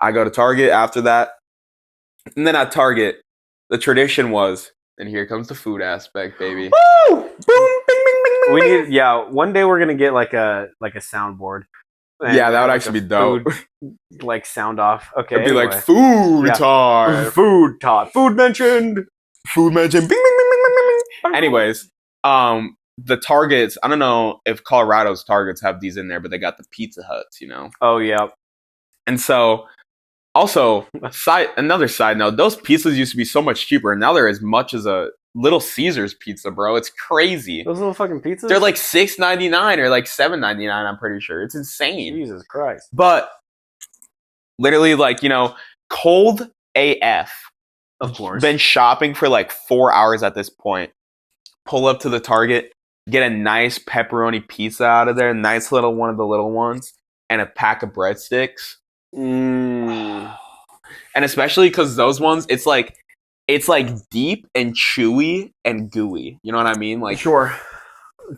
I go to Target after that. And then at Target, the tradition was, and here comes the food aspect, baby. Woo! Boom! Bing! Bing! Bing! Bing! One day we're gonna get like a soundboard. Yeah, that would actually be dope. Food, like sound off. Okay. It'd be like food time. Food talk. Food mentioned. Food mentioned. Bing! Bing! Bing! Bing! Bing! Bing! Anyways, the Targets. I don't know if Colorado's Targets have these in there, but they got the Pizza Huts. You know. Oh yeah. And so. Also, another side note, those pizzas used to be so much cheaper, and now they're as much as a Little Caesars pizza, bro. It's crazy. Those little fucking pizzas? They're like $6.99 or like $7.99, I'm pretty sure. It's insane. Jesus Christ. But literally, like, you know, cold AF. Of course. Been shopping for like 4 hours at this point. Pull up to the Target, get a nice pepperoni pizza out of there, nice little one of the little ones, and a pack of breadsticks. And especially because those ones, it's like deep and chewy and gooey. You know what I mean? Like, sure.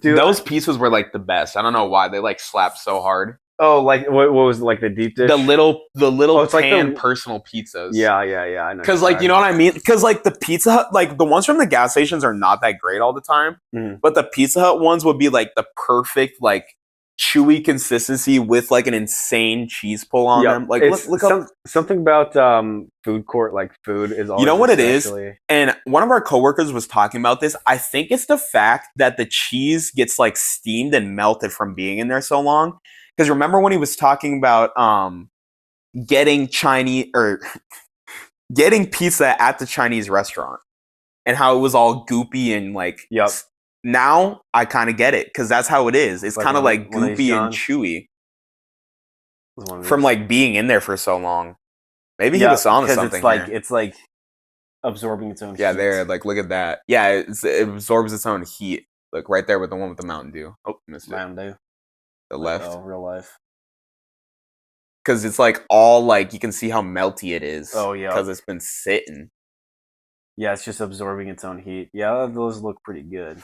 Dude, those pieces were like the best. I don't know why they like slapped so hard. Oh, like what was like the deep dish? The little pan like personal pizzas. Yeah. I know. Because like you know what I mean? Because like the Pizza Hut, like the ones from the gas stations are not that great all the time. But the Pizza Hut ones would be like the perfect like chewy consistency with like an insane cheese pull on them. Like look up something about food court like food is always, you know what it is? And one of our coworkers was talking about this. I think it's the fact that the cheese gets like steamed and melted from being in there so long. Because remember when he was talking about getting Chinese or getting pizza at the Chinese restaurant and how it was all goopy and like now I kind of get it because that's how it is. It's kind of like goopy and chewy from like being in there for so long. Maybe he was on to something. It's like absorbing its own heat. Yeah, there. Like, look at that. Yeah, it absorbs its own heat. Like right there with the one with the Mountain Dew. Oh, missed it. Mountain Dew. The left. Oh, real life. Because it's like all like you can see how melty it is. Oh yeah. Because it's been sitting. Yeah, it's just absorbing its own heat. Yeah, those look pretty good.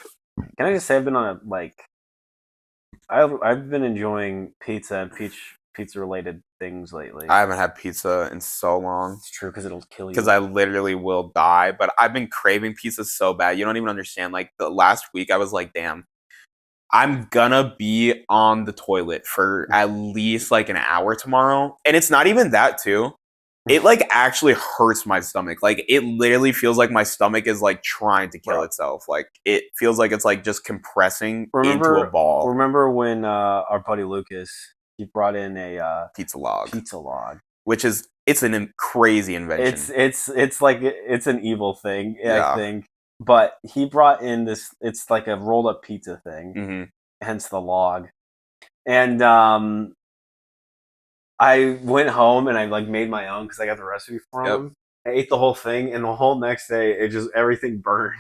Can I just say I've been on I've been enjoying pizza and pizza related things lately. I haven't had pizza in so long. It's true because it'll kill you. Because I literally will die. But I've been craving pizza so bad. You don't even understand. Like the last week, I was like, damn. I'm gonna be on the toilet for at least like an hour tomorrow. And it's not even that too. It like actually hurts my stomach. Like it literally feels like my stomach is like trying to kill itself. Like it feels like it's like just compressing into a ball. Remember when our buddy Lucas, he brought in a pizza log. Which is it's a crazy invention. It's like it's an evil thing, I think. But he brought in this. It's like a rolled up pizza thing, hence the log. And I went home and I like made my own because I got the recipe for him. I ate the whole thing, and the whole next day, everything burned.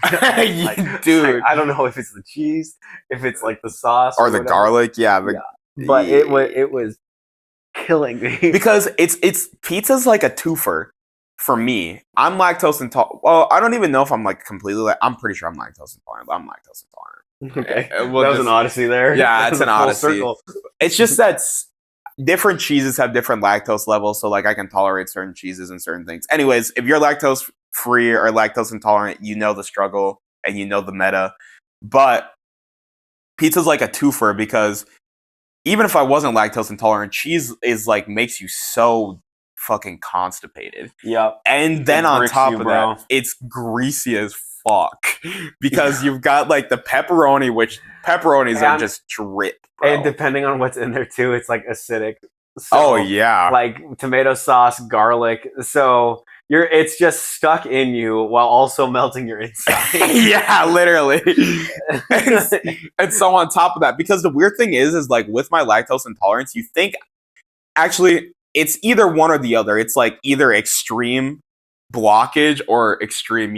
Dude, I don't know if it's the cheese, if it's like the sauce, or the garlic. But it was killing me because it's pizza's like a twofer. For me, I'm lactose intolerant. Well, I don't even know if I'm like completely. I'm pretty sure I'm lactose intolerant, but I'm lactose intolerant. Okay, that was an odyssey there. Yeah, it's an odyssey. It's just that different cheeses have different lactose levels, so like I can tolerate certain cheeses and certain things. Anyways, if you're lactose free or lactose intolerant, you know the struggle and you know the meta. But pizza's like a twofer because even if I wasn't lactose intolerant, cheese is like makes you so fucking constipated. Yep. And then on top of that, it's greasy as fuck because you've got like the pepperoni, which pepperonis are just drip, bro. And depending on what's in there too, it's like acidic. So, like tomato sauce, garlic. So it's just stuck in you while also melting your inside. Yeah, literally. and so on top of that, because the weird thing is like with my lactose intolerance, you think actually it's either one or the other. It's like either extreme blockage or extreme,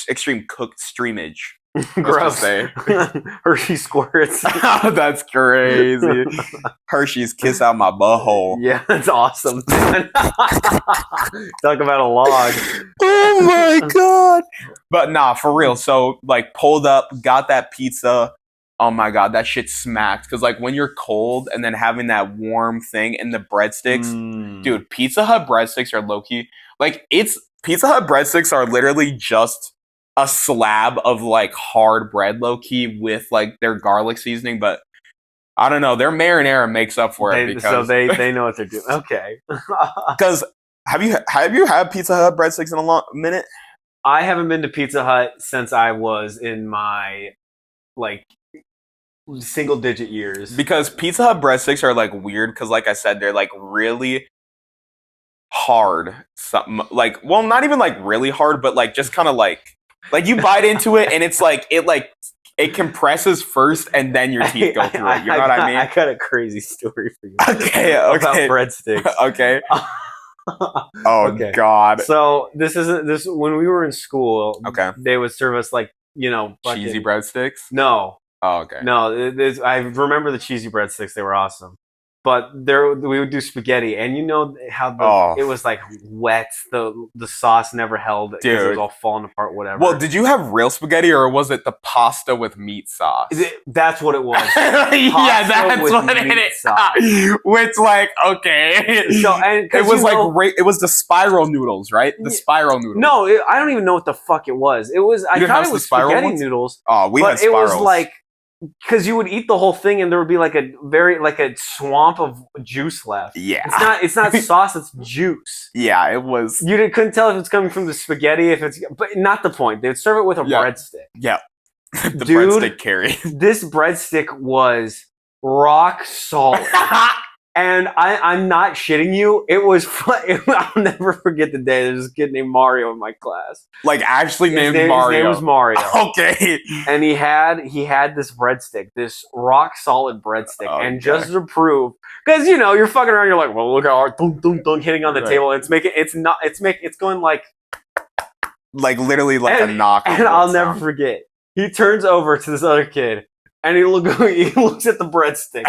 extreme cooked streamage. Gross. Hershey squirts. Oh, that's crazy. Hershey's kiss out my butthole. Yeah, that's awesome. Talk about a log. Oh my god. But nah, for real. So like pulled up, got that pizza. Oh my god, that shit smacked. Because like when you're cold and then having that warm thing and the breadsticks, dude, Pizza Hut breadsticks are low key. Like Pizza Hut breadsticks are literally just a slab of like hard bread low key with like their garlic seasoning, but I don't know, their marinara makes up for it because so they know what they're doing. Okay. Because have you had Pizza Hut breadsticks in a minute? I haven't been to Pizza Hut since I was in my like single digit years. Because Pizza Hut breadsticks are like weird because like I said, they're like really hard. Something like, well, not even like really hard, but like just kind of like you bite into it and it's like it compresses first and then your teeth go through it. You know what I mean? I got a crazy story for you. Okay. About breadsticks. Okay. Oh god. So this when we were in school. Okay. They would serve us like cheesy breadsticks. No. Oh, okay. No, I remember the cheesy breadsticks. They were awesome. But we would do spaghetti, and you know how it was like wet. The sauce never held. Dude, it was all falling apart. Whatever. Well, did you have real spaghetti, or was it the pasta with meat sauce? That's what it was. Yeah, that's what it is. Which, like, okay. So, and it was it was the spiral noodles, right? The spiral noodles. No, I don't even know what the fuck it was. It was. I thought it was spaghetti noodles. Oh, we had spirals. It was like. Because you would eat the whole thing and there would be like a swamp of juice left. Yeah, it's not sauce, it's juice. Yeah, it was. You couldn't tell if it's coming from the spaghetti, but not the point. They'd serve it with a breadstick. Yeah, the breadstick carry. This breadstick was rock solid. And I'm not shitting you. It was fun. I'll never forget the day. There's this kid named Mario in my class. Like actually named Mario. His name was Mario. Okay. And he had this breadstick, this rock solid breadstick, and just to prove, because you're fucking around. You're like, well, look how hard, dunk, hitting on the table. It's going like literally like a knock. And I'll never forget. He turns over to this other kid. And he looks at the breadstick.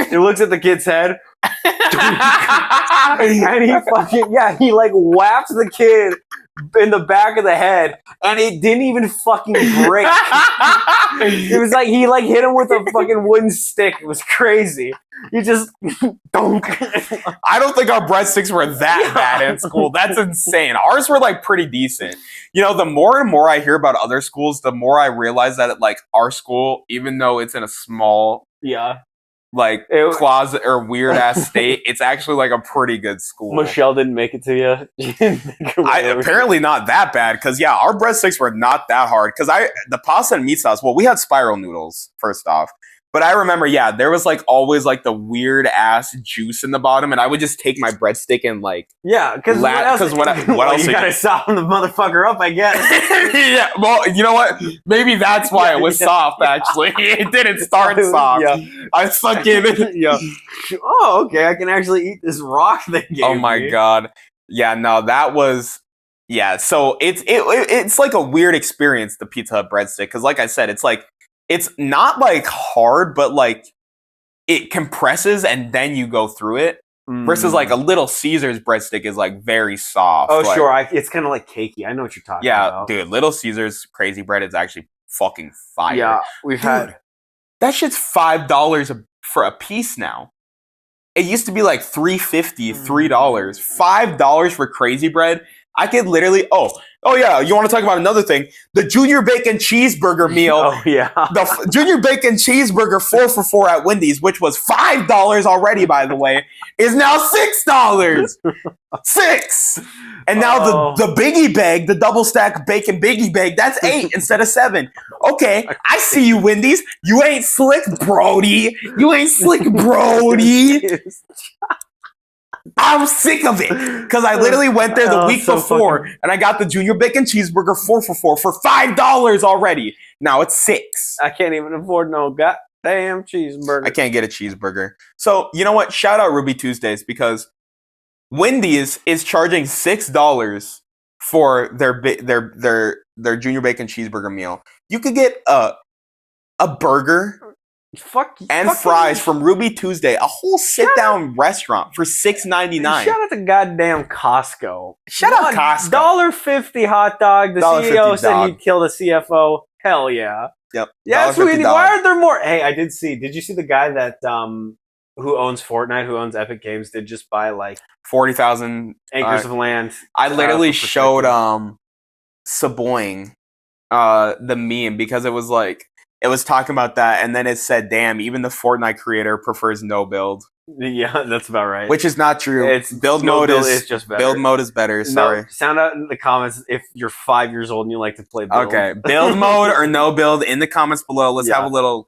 He looks at the kid's head. And he like whaps the kid in the back of the head, and it didn't even fucking break. It was like he hit him with a fucking wooden stick. It was crazy. You just don't. I don't think our breadsticks were that bad in school. That's insane. Ours were like pretty decent. The more and more I hear about other schools, the more I realize that like our school, even though it's in a small closet or weird ass state, it's actually like a pretty good school. Michelle didn't make it to you. Apparently not that bad because our breadsticks were not that hard because the pasta and meat sauce. Well, we had spiral noodles first off. But I remember, there was like always like the weird ass juice in the bottom, and I would just take my breadstick and like because what else? You gotta soften the motherfucker up, I guess. Yeah, well, you know what? Maybe that's why it was soft. Actually, it didn't start soft. I fucking Oh, okay. I can actually eat this rock thing. Oh my god! Yeah, no, that was. Yeah, so it's like a weird experience, the Pizza Hut breadstick, because like I said, it's like. It's not like hard, but like it compresses and then you go through it. Versus like a Little Caesars breadstick is like very soft. Oh, sure. It's kind of like cakey. I know what you're talking about. Yeah, dude. Little Caesars crazy bread is actually fucking fire. Yeah, we've had. That shit's $5 for a piece now. It used to be like $3.50, $3. $5 for crazy bread. I could literally. Oh yeah. You want to talk about another thing? The Junior Bacon Cheeseburger meal. Oh yeah. The Junior Bacon Cheeseburger 4 for $4 at Wendy's, which was $5 already, by the way, is now $6. $6. And now the Biggie Bag, the double stack bacon Biggie Bag, that's $8 instead of $7. Okay, I see you, Wendy's. You ain't slick, Brody. You ain't slick, Brody. I'm sick of it because I literally went there the week before and I got the Junior Bacon Cheeseburger 4 for $4 for $5 already. Now it's $6. I can't even afford no goddamn cheeseburger. I can't get a cheeseburger. So you know what? Shout out Ruby Tuesdays because Wendy's is charging $6 for their Junior Bacon Cheeseburger meal. You could get a burger. And fries from Ruby Tuesday, a whole sit-down restaurant for $6.99. Shout out to goddamn Costco. Shout out Costco. $1.50 hot dog. The CEO said he'd kill the CFO. Hell yeah. Yep. Yeah, sweetie. Why aren't there more? Hey, I did see. Did you see the guy that who owns Fortnite, who owns Epic Games, did just buy like 40,000 acres of land? I literally showed Saboing the meme because it was like. It was talking about that, and then it said, damn, even the Fortnite creator prefers no build. Yeah, that's about right. Which is not true. It's build mode is just better. Build mode is better, sorry. Sound out in the comments if you're 5 years old and you like to play build. Okay, build mode or no build in the comments below. Let's have a little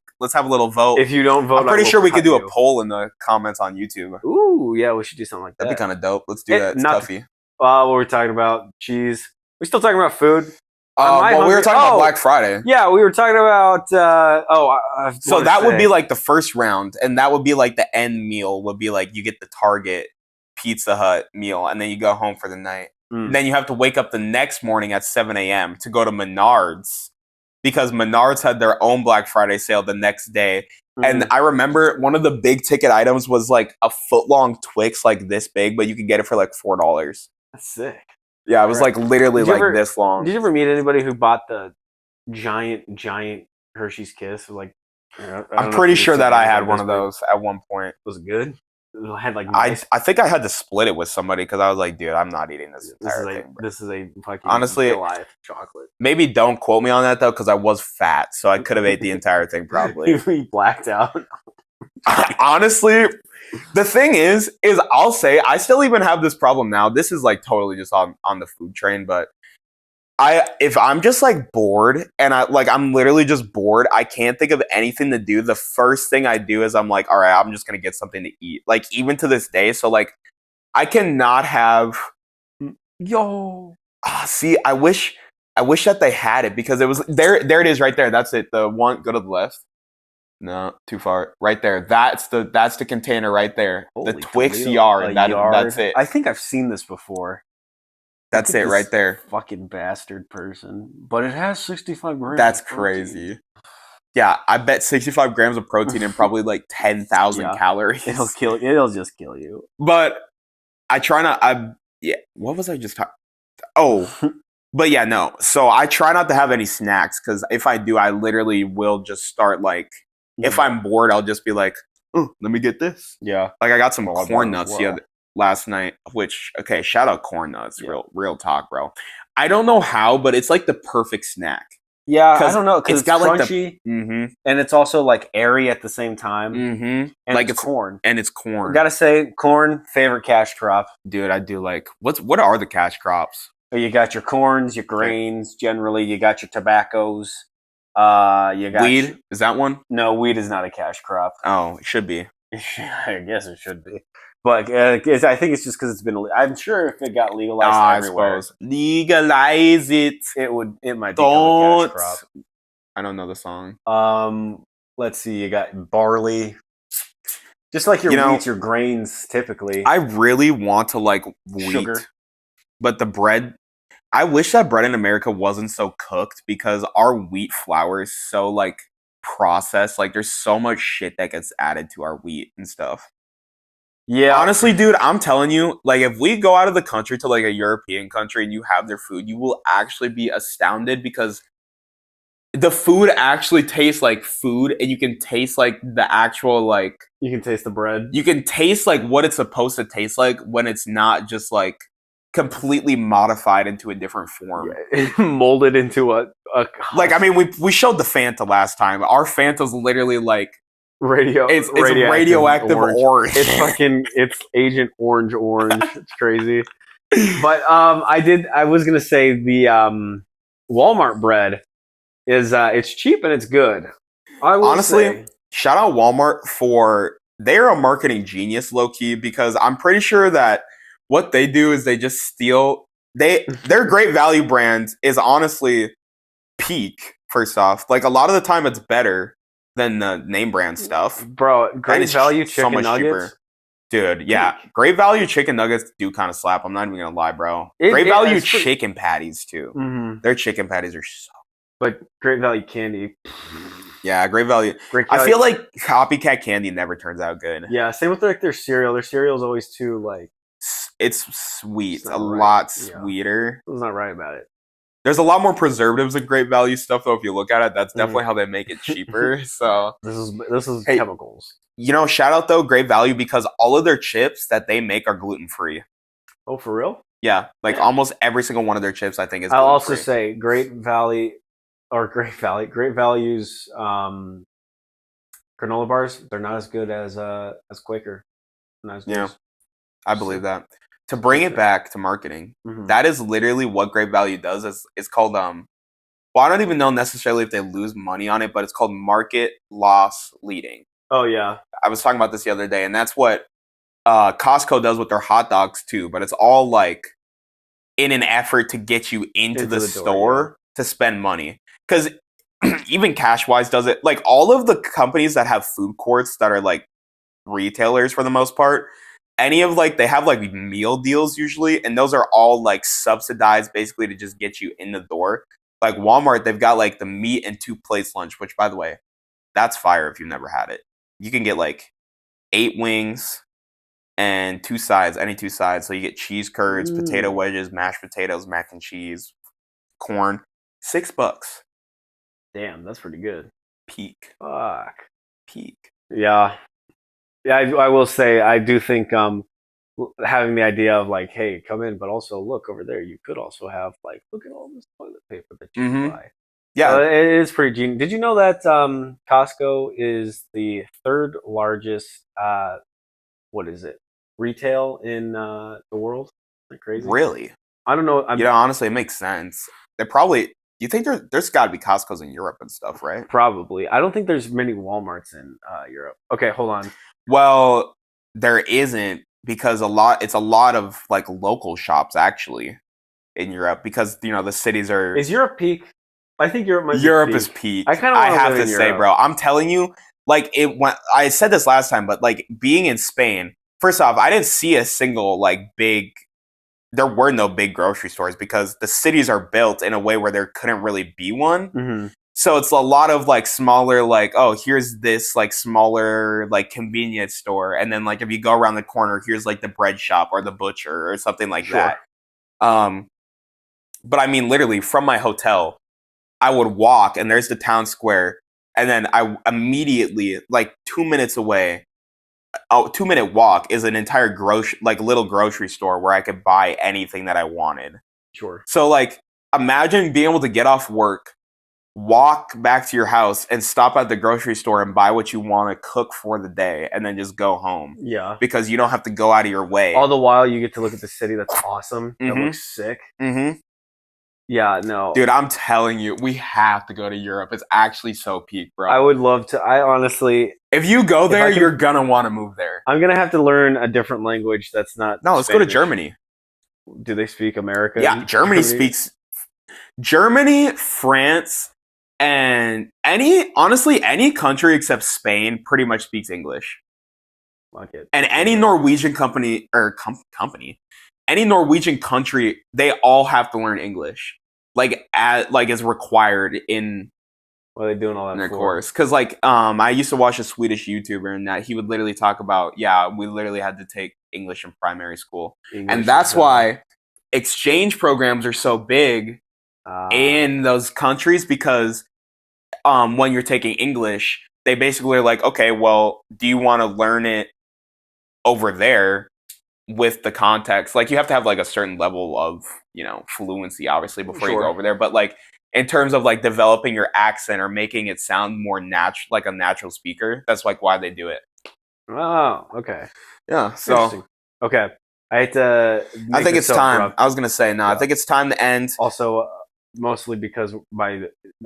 vote. If you don't vote, I'm pretty sure we could do a poll in the comments on YouTube. Ooh, yeah, we should do something like that. That'd be kind of dope. Let's do that. It's Tuffy. What were we talking about? Cheese. We're still talking about food. Well, we were talking about Black Friday. Yeah, we were talking about. So that would be like the first round, and that would be like the end meal. Would be like you get the Target, Pizza Hut meal, and then you go home for the night. Then you have to wake up the next morning at 7 a.m. to go to Menards because Menards had their own Black Friday sale the next day. And I remember one of the big ticket items was like a foot-long Twix, like this big, but you could get it for like $4. That's sick. Yeah, it was like literally like this long. Did you ever meet anybody who bought the giant Hershey's Kiss? Like, I'm pretty sure that I had one of those at one point. Was it good? It had like I think I had to split it with somebody because I was like, dude, I'm not eating this entire thing. This is a fucking honestly Goliath chocolate. Maybe don't quote me on that though, because I was fat, so I could have ate the entire thing probably. You blacked out. Honestly. The thing is I'll say I still even have this problem now. This is like totally just on the food train, but if I'm just like bored and I'm literally just bored, I can't think of anything to do. The first thing I do is I'm like, all right, I'm just gonna get something to eat. Like even to this day, so like I cannot have. See, I wish that they had it because it was there. There it is, right there. That's it. The one. Go to the left. No, too far. Right there. That's the container right there. Holy the Twix Toledo, yard. That's it. I think I've seen this before. That's it right there. Fucking bastard person. But it has 65 grams. That's crazy. Yeah, I bet 65 grams of protein and probably like 10,000 calories. It'll just kill you. But I try not. What was I just talking? Oh. But yeah, no. So I try not to have any snacks because if I do, I literally will just start like. If I'm bored, I'll just be like, "Oh, let me get this." Yeah, like I got some corn nuts last night. Which, okay, shout out corn nuts, real talk, bro. I don't know how, but it's like the perfect snack. Yeah, I don't know because it's got crunchy, and it's also like airy at the same time. And like it's corn, and it's corn. I gotta say, corn favorite cash crop, dude. I do like what are the cash crops? You got your corns, your grains. Generally, you got your tobaccos. You got weed. Is that one? No, weed is not a cash crop. Oh, it should be. I guess it should be, but I think it's just because it's been. I'm sure if it got legalized everywhere, legalize it. It might become a cash crop. I don't know the song. Let's see. You got barley. Just like your wheat, your grains, typically. I really want to like wheat, sugar, but the bread. I wish that bread in America wasn't so cooked because our wheat flour is so like processed. Like there's so much shit that gets added to our wheat and stuff. Yeah. Honestly, dude, I'm telling you, like if we go out of the country to like a European country and you have their food, you will actually be astounded because the food actually tastes like food and you can taste like the actual like. You can taste the bread. You can taste like what it's supposed to taste like when it's not just like. completely modified into a different form, molded into a. Like, I mean, we showed the Fanta last time. Our Fanta's literally like it's radioactive orange. It's Agent Orange. It's crazy. But I was gonna say the Walmart bread is it's cheap and it's good. Honestly, shout out Walmart for they're a marketing genius, low key, because I'm pretty sure that what they do is they just steal. Their Great Value brand is honestly peak. First off, like a lot of the time, it's better than the name brand stuff, bro. Great Value chicken nuggets. Cheaper. Dude, yeah. Great Value chicken nuggets do kind of slap. I'm not even gonna lie, bro. Great Value chicken patties too. Mm-hmm. Their chicken patties are so. But Great Value candy. Yeah, Great Value. I feel like copycat candy never turns out good. Yeah, same with like their cereal. Their cereal is always too like. It's sweet. It's a lot sweeter. Yeah. I was not right about it. There's a lot more preservatives in Great Value stuff, though. If you look at it, that's definitely how they make it cheaper. So this is chemicals. You know, shout out though, Great Value, because all of their chips that they make are gluten free. Oh, for real? Yeah, almost every single one of their chips, I think, is. I'll also say Great Value's granola bars. They're not as good as Quaker. Yeah, I believe that. To bring it back to marketing, that is literally what Great Value does. It's called well, I don't even know necessarily if they lose money on it, but it's called market loss leading. Oh yeah, I was talking about this the other day, and that's what Costco does with their hot dogs too. But it's all like in an effort to get you into the store to spend money, because even Cashwise does it. Like all of the companies that have food courts that are like retailers for the most part, any of like they have like meal deals usually, and those are all like subsidized basically to just get you in the door. Like Walmart, they've got like the meat and 2 plates lunch, which by the way, that's fire if you've never had it. You can get like 8 wings and 2 sides, any 2 sides. So you get cheese curds, potato wedges, mashed potatoes, mac and cheese, corn. $6. Damn, that's pretty good. Peak. Fuck. Peak. Yeah. Yeah, I will say I do think having the idea of like, hey, come in, but also look over there. You could also have like, look at all this toilet paper that you can buy. Yeah, it is pretty genius. Did you know that Costco is the 3rd largest retail in the world? Like crazy. Really? I don't know. Honestly, it makes sense. They probably. You think there's got to be Costco's in Europe and stuff, right? Probably. I don't think there's many Walmarts in Europe. Okay, hold on. Well, there isn't because it's a lot of like local shops actually in Europe because the cities are. Is Europe peak? I think Europe is peak. I have to say, bro. I'm telling you, like I said this last time, but like being in Spain. First off, I didn't see a single like big. There were no big grocery stores because the cities are built in a way where there couldn't really be one. Mm-hmm. So it's a lot of like smaller, like, oh, here's this like smaller like convenience store, and then like if you go around the corner, here's like the bread shop or the butcher or something like that. But I mean, literally from my hotel, I would walk and there's the town square, and then I immediately like 2 minutes away. 2-minute walk is an entire little grocery store where I could buy anything that I wanted. Sure. So like imagine being able to get off work, walk back to your house and stop at the grocery store and buy what you want to cook for the day and then just go home. Yeah. Because you don't have to go out of your way. All the while you get to look at the city that's awesome. That looks sick. Mm-hmm. Yeah, no. Dude, I'm telling you, we have to go to Europe. It's actually so peak, bro. I would love to. I honestly... If you go there, you're going to want to move there. I'm going to have to learn a different language that's not No, let's Spanish. go to Germany. Do they speak American? Yeah, Germany speaks... Germany, France, and any country except Spain pretty much speaks English. Like it. And any Norwegian company... Any Norwegian country, they all have to learn English, is required in. What are they doing all that in their for? course? Because I used to watch a Swedish YouTuber, and that he would literally talk about, we literally had to take English in primary school, and that's why exchange programs are so big in those countries because when you're taking English, they basically are like, okay, well, do you want to learn it over there? with the context. Like, you have to have like a certain level of, fluency, obviously, before you go over there. But like, in terms of like developing your accent or making it sound more natural, like a natural speaker, that's like why they do it. Oh, okay. Yeah. So, okay. I think it's time. I was gonna say no. Yeah. I think it's time to end. Also, mostly because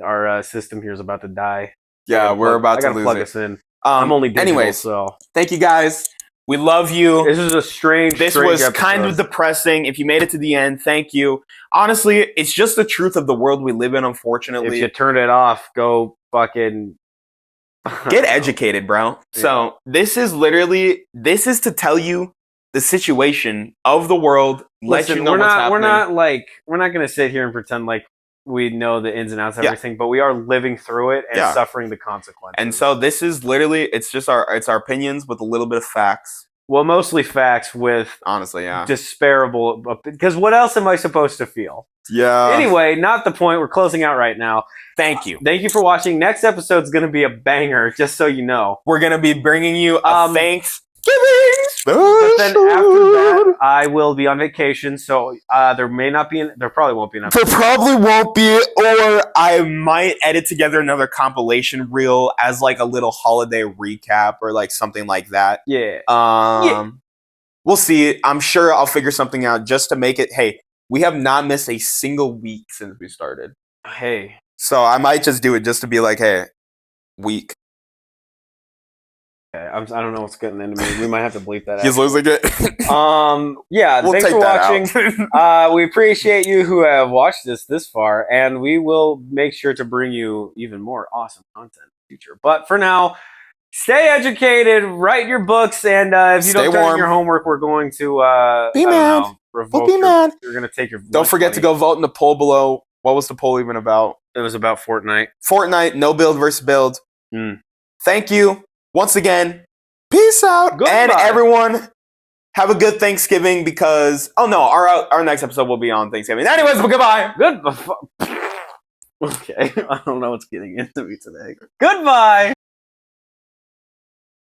our system here is about to die. Yeah, we're about to lose plug it. Us in. I'm only digital, anyways, so thank you guys. We love you. This is a strange. This was episode. Kind of depressing. If you made it to the end, thank you. Honestly, it's just the truth of the world we live in. Unfortunately, if you turn it off, go fucking get educated, bro. Yeah. So this is to tell you the situation of the world. Listen, we're not gonna sit here and pretend like we know the ins and outs of everything, but we are living through it and suffering the consequences. And so this is literally, it's our opinions with a little bit of facts. Well, mostly facts with honestly, disparable. Because what else am I supposed to feel? Yeah. Anyway, not the point. We're closing out right now. Thank you. Thank you for watching. Next episode's going to be a banger, just so you know. We're going to be bringing you a Thanksgiving special. But then after that, I will be on vacation, so there probably won't be enough. There probably won't be, or I might edit together another compilation reel as like a little holiday recap or like something like that. Yeah. We'll see. I'm sure I'll figure something out just to make it. Hey, we have not missed a single week since we started. Hey. So I might just do it just to be like, hey, week. Okay, I don't know what's getting into me. We might have to bleep that out. He's losing it. Yeah, thanks for watching. We appreciate you who have watched this far, and we will make sure to bring you even more awesome content in the future. But for now, stay educated, write your books, and if you don't turn in your homework, we're going to be mad. Revoke You're going to take your. Don't forget to go vote in the poll below. What was the poll even about? It was about Fortnite. Fortnite, no build versus build. Thank you. Once again, peace out. Goodbye. And everyone, have a good Thanksgiving because, our next episode will be on Thanksgiving. Anyways, goodbye. Okay, I don't know what's getting into me today. Goodbye.